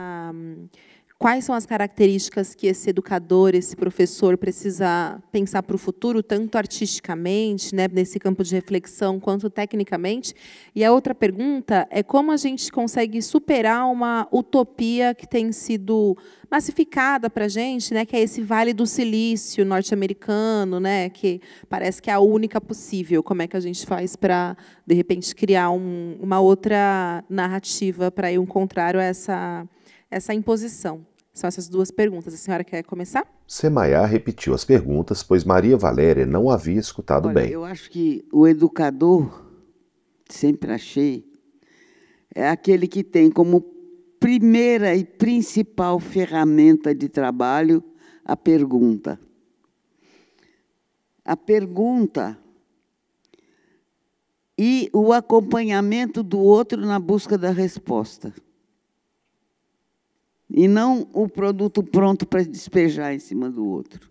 quais são as características que esse educador, esse professor precisa pensar para o futuro, tanto artisticamente, né, nesse campo de reflexão, quanto tecnicamente. E a outra pergunta é como a gente consegue superar uma utopia que tem sido massificada para a gente, né, que é esse Vale do Silício norte-americano, né, que parece que é a única possível. Como é que a gente faz para, de repente, criar uma outra narrativa para ir ao contrário a essa imposição? São essas duas perguntas. A senhora quer começar? Semaia repetiu as perguntas, pois Maria Valéria não havia escutado Olha, bem. eu acho que o educador, sempre achei, é aquele que tem como primeira e principal ferramenta de trabalho a pergunta. A pergunta e o acompanhamento do outro na busca da resposta. E não o produto pronto para despejar em cima do outro.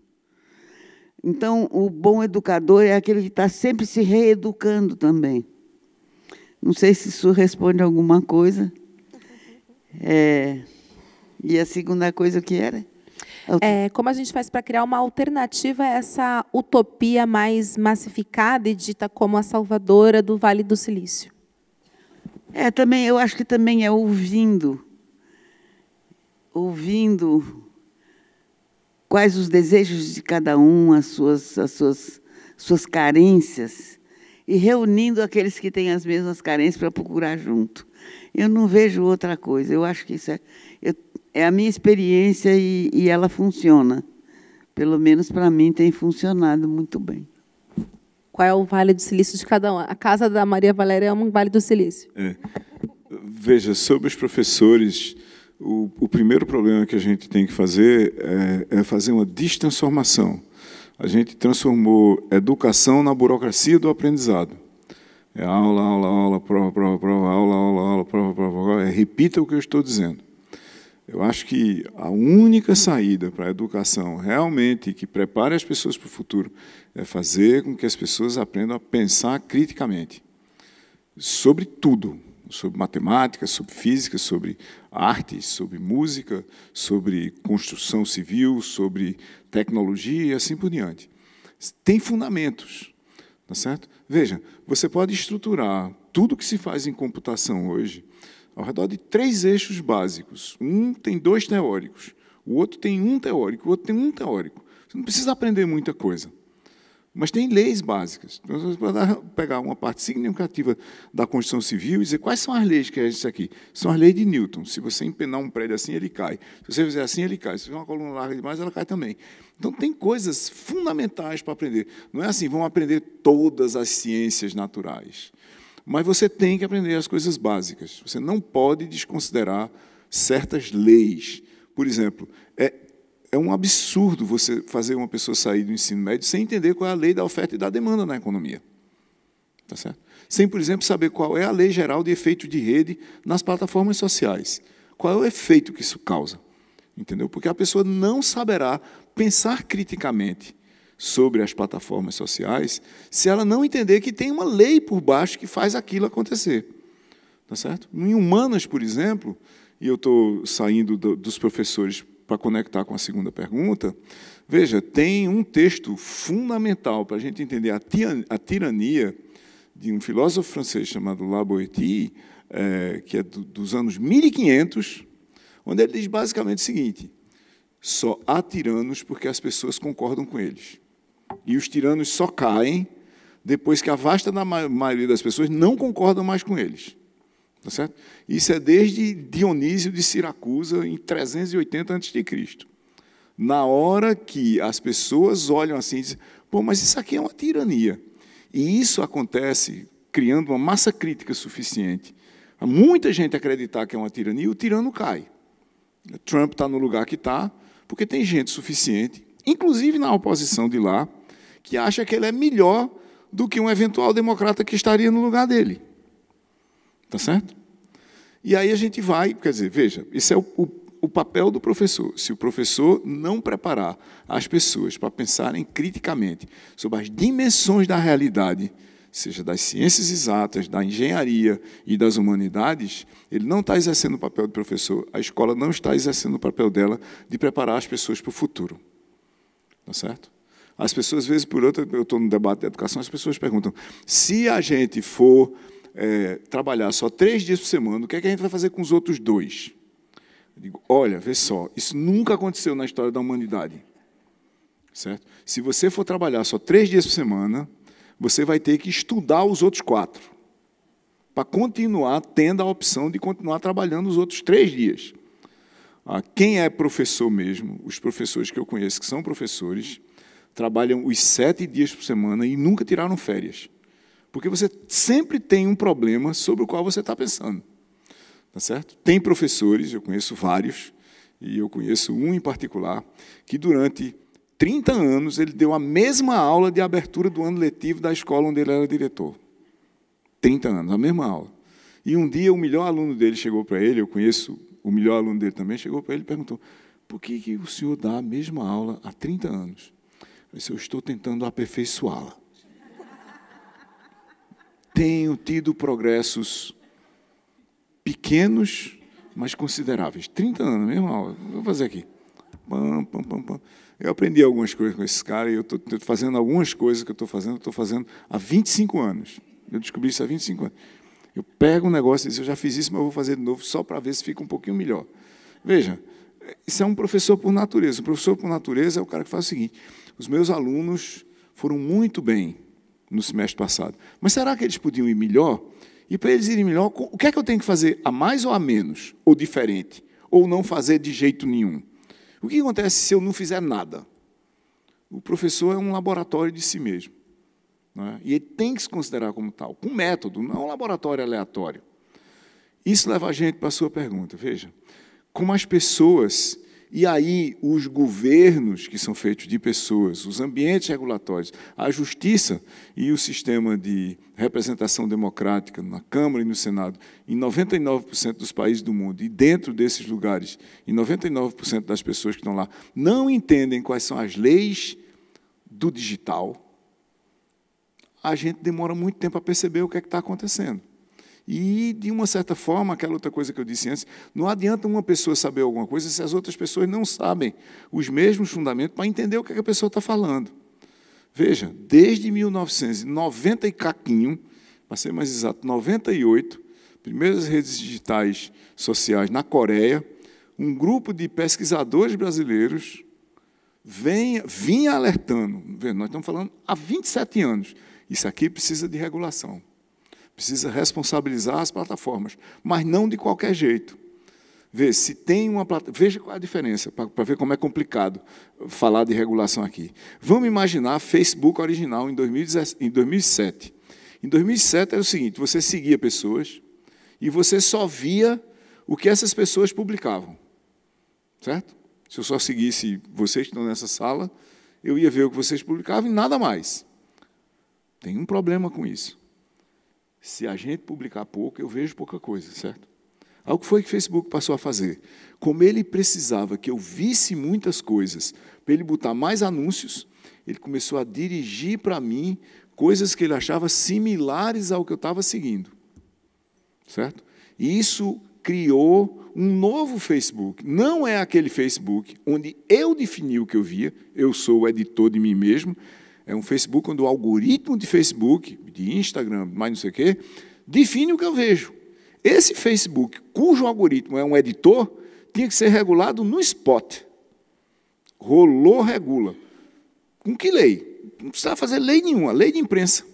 Então, o bom educador é aquele que está sempre se reeducando também. Não sei se isso responde a alguma coisa. E a segunda coisa que era? Como a gente faz para criar uma alternativa a essa utopia mais massificada e dita como a salvadora do Vale do Silício? Também, eu acho que também é ouvindo quais os desejos de cada um, as suas carências, e reunindo aqueles que têm as mesmas carências para procurar junto. Eu não vejo outra coisa. Eu acho que isso é a minha experiência e ela funciona. Pelo menos para mim tem funcionado muito bem. Qual é o Vale do Silício de cada um? A casa da Maria Valéria é um Vale do Silício. Veja, sobre os professores, o primeiro problema que a gente tem que fazer é fazer uma destransformação. A gente transformou educação na burocracia do aprendizado. É aula, aula, aula, prova, prova, prova, aula, aula, aula, prova, prova, prova. Repita o que eu estou dizendo. Eu acho que a única saída para a educação realmente que prepare as pessoas para o futuro é fazer com que as pessoas aprendam a pensar criticamente sobre tudo. Sobre matemática, sobre física, sobre arte, sobre música, sobre construção civil, sobre tecnologia e assim por diante. Tem fundamentos, tá certo? Veja, você pode estruturar tudo que se faz em computação hoje ao redor de 3 eixos básicos. Um tem 2 teóricos, o outro tem 1 teórico, o outro tem 1 teórico. Você não precisa aprender muita coisa. Mas tem leis básicas. Você pode pegar uma parte significativa da Constituição Civil e dizer quais são as leis que é isso aqui. São as leis de Newton. Se você empenar um prédio assim, ele cai. Se você fizer assim, ele cai. Se fizer uma coluna larga demais, ela cai também. Então, tem coisas fundamentais para aprender. Não é assim, vamos aprender todas as ciências naturais. Mas você tem que aprender as coisas básicas. Você não pode desconsiderar certas leis. Por exemplo, é um absurdo você fazer uma pessoa sair do ensino médio sem entender qual é a lei da oferta e da demanda na economia. Tá certo? Sem, por exemplo, saber qual é a lei geral de efeito de rede nas plataformas sociais. Qual é o efeito que isso causa? Entendeu? Porque a pessoa não saberá pensar criticamente sobre as plataformas sociais se ela não entender que tem uma lei por baixo que faz aquilo acontecer. Tá certo? Em humanas, por exemplo, e eu estou saindo dos professores para conectar com a segunda pergunta, veja, tem um texto fundamental para a gente entender a tirania de um filósofo francês chamado La Boétie, que é dos anos 1500, onde ele diz basicamente o seguinte: só há tiranos porque as pessoas concordam com eles. E os tiranos só caem depois que a vasta maioria das pessoas não concordam mais com eles. Tá certo? Isso é desde Dionísio de Siracusa, em 380 a.C. Na hora que as pessoas olham assim e dizem, pô, mas isso aqui é uma tirania. E isso acontece criando uma massa crítica suficiente. Há muita gente acreditar que é uma tirania, e o tirano cai. Trump está no lugar que está, porque tem gente suficiente, inclusive na oposição de lá, que acha que ele é melhor do que um eventual democrata que estaria no lugar dele. Tá certo? E aí a gente vai, quer dizer, veja, esse é o papel do professor. Se o professor não preparar as pessoas para pensarem criticamente sobre as dimensões da realidade, seja das ciências exatas, da engenharia e das humanidades, ele não está exercendo o papel de professor, a escola não está exercendo o papel dela de preparar as pessoas para o futuro. Tá certo? As pessoas, às vezes, por outra, eu estou no debate de educação, as pessoas perguntam, se a gente for trabalhar só 3 dias por semana, o que é que a gente vai fazer com os outros 2? Eu digo, olha, vê só, isso nunca aconteceu na história da humanidade. Certo? Se você for trabalhar só 3 dias por semana, você vai ter que estudar os outros 4, para continuar tendo a opção de continuar trabalhando os outros 3 dias. Quem é professor mesmo, os professores que eu conheço que são professores, trabalham os 7 dias por semana e nunca tiraram férias. Porque você sempre tem um problema sobre o qual você está pensando. Tá certo? Tem professores, eu conheço vários, e eu conheço um em particular, que durante 30 anos ele deu a mesma aula de abertura do ano letivo da escola onde ele era diretor. 30 anos, a mesma aula. E um dia o melhor aluno dele chegou para ele, eu conheço o melhor aluno dele também, chegou para ele e perguntou, por que o senhor dá a mesma aula há 30 anos? Eu disse, eu estou tentando aperfeiçoá-la. Tenho tido progressos pequenos, mas consideráveis. 30 anos, mesmo aula. Vou fazer aqui. Pam, pam, pam, pam. Eu aprendi algumas coisas com esses caras e eu estou fazendo algumas coisas que eu estou fazendo há 25 anos. Eu descobri isso há 25 anos. Eu pego um negócio e digo, eu já fiz isso, mas eu vou fazer de novo só para ver se fica um pouquinho melhor. Veja, isso é um professor por natureza. O professor por natureza é o cara que faz o seguinte, os meus alunos foram muito bem no semestre passado, mas será que eles podiam ir melhor? E para eles irem melhor, o que é que eu tenho que fazer? A mais ou a menos? Ou diferente? Ou não fazer de jeito nenhum? O que acontece se eu não fizer nada? O professor é um laboratório de si mesmo. Não é? E ele tem que se considerar como tal, com método, não é um laboratório aleatório. Isso leva a gente para a sua pergunta. Veja, como as pessoas, e aí os governos que são feitos de pessoas, os ambientes regulatórios, a justiça e o sistema de representação democrática na Câmara e no Senado, em 99% dos países do mundo, e dentro desses lugares, em 99% das pessoas que estão lá, não entendem quais são as leis do digital, a gente demora muito tempo a perceber o que é que está acontecendo. E, de uma certa forma, aquela outra coisa que eu disse antes, não adianta uma pessoa saber alguma coisa se as outras pessoas não sabem os mesmos fundamentos para entender o que a pessoa está falando. Veja, desde 1990 e caquinho, para ser mais exato, 98, primeiras redes digitais sociais na Coreia, um grupo de pesquisadores brasileiros vinha alertando. Nós estamos falando há 27 anos. Isso aqui precisa de regulação. Precisa responsabilizar as plataformas, mas não de qualquer jeito. Se tem uma veja qual é a diferença, para ver como é complicado falar de regulação aqui. Vamos imaginar Facebook original em 2007. Em 2007 era o seguinte, você seguia pessoas e você só via o que essas pessoas publicavam. Certo? Se eu só seguisse vocês que estão nessa sala, eu ia ver o que vocês publicavam e nada mais. Tem um problema com isso. Se a gente publicar pouco, eu vejo pouca coisa, certo? Algo que foi que o Facebook passou a fazer. Como ele precisava que eu visse muitas coisas, para ele botar mais anúncios, ele começou a dirigir para mim coisas que ele achava similares ao que eu estava seguindo. Certo? E isso criou um novo Facebook. Não é aquele Facebook onde eu defini o que eu via, eu sou o editor de mim mesmo, é um Facebook onde o algoritmo de Facebook, de Instagram, mais não sei o quê, define o que eu vejo. Esse Facebook, cujo algoritmo é um editor, tinha que ser regulado no spot. Rolou, regula. Com que lei? Não precisava fazer lei nenhuma, lei de imprensa.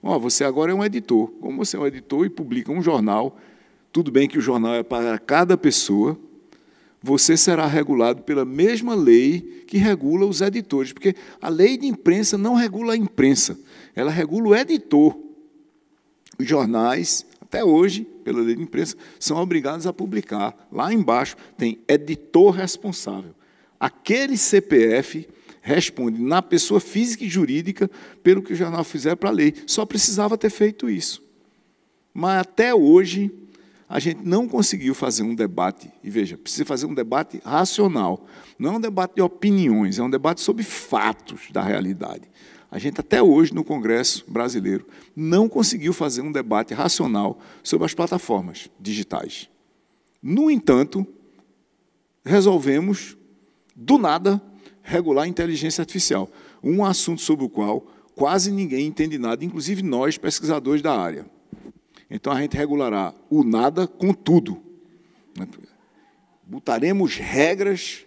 Você agora é um editor. Como você é um editor e publica um jornal, tudo bem que o jornal é para cada pessoa, você será regulado pela mesma lei que regula os editores, porque a lei de imprensa não regula a imprensa, ela regula o editor. Os jornais, até hoje, pela lei de imprensa, são obrigados a publicar. Lá embaixo tem editor responsável. Aquele CPF responde na pessoa física e jurídica pelo que o jornal fizer para a lei. Só precisava ter feito isso. Mas até hoje a gente não conseguiu fazer um debate, e veja, precisa fazer um debate racional, não é um debate de opiniões, é um debate sobre fatos da realidade. A gente, até hoje, no Congresso brasileiro, não conseguiu fazer um debate racional sobre as plataformas digitais. No entanto, resolvemos, do nada, regular a inteligência artificial, um assunto sobre o qual quase ninguém entende nada, inclusive nós, pesquisadores da área. Então, a gente regulará o nada com tudo. Botaremos regras,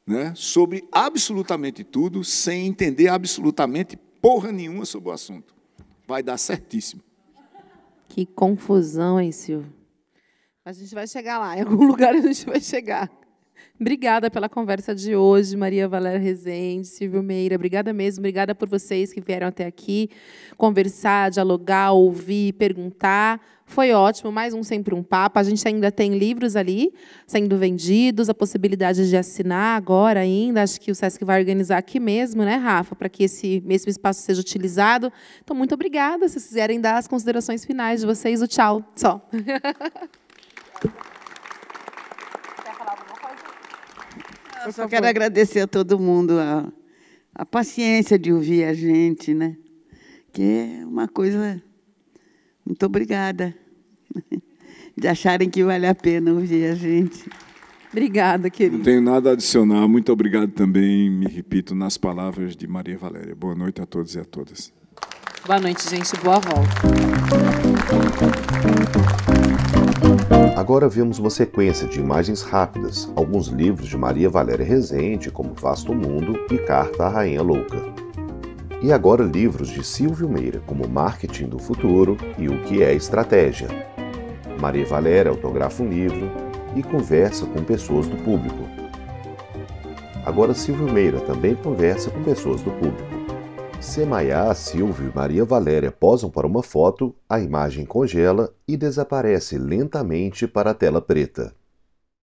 né, sobre absolutamente tudo, sem entender absolutamente porra nenhuma sobre o assunto. Vai dar certíssimo. Que confusão, hein, Silvio? A gente vai chegar lá, em algum lugar a gente vai chegar. Obrigada pela conversa de hoje, Maria Valéria Rezende, Silvio Meira. Obrigada mesmo, obrigada por vocês que vieram até aqui conversar, dialogar, ouvir, perguntar. Foi ótimo, mais um Sempre um Papo. A gente ainda tem livros ali sendo vendidos, a possibilidade de assinar agora ainda. Acho que o SESC vai organizar aqui mesmo, né, Rafa, para que esse mesmo espaço seja utilizado. Então, muito obrigada. Se vocês quiserem dar as considerações finais de vocês, o tchau. Só. Eu só quero agradecer a todo mundo a paciência de ouvir a gente, né? Que é uma coisa... Muito obrigada de acharem que vale a pena ouvir a gente. Obrigada, querida. Não tenho nada a adicionar. Muito obrigado também, me repito, nas palavras de Maria Valéria. Boa noite a todos e a todas. Boa noite, gente. Boa volta. Agora vemos uma sequência de imagens rápidas, alguns livros de Maria Valéria Rezende, como Vasto Mundo e Carta à Rainha Louca. E agora livros de Silvio Meira, como Marketing do Futuro e O que é Estratégia. Maria Valéria autografa um livro e conversa com pessoas do público. Agora Silvio Meira também conversa com pessoas do público. Se Maiá, Silvio e Maria Valéria posam para uma foto, a imagem congela e desaparece lentamente para a tela preta.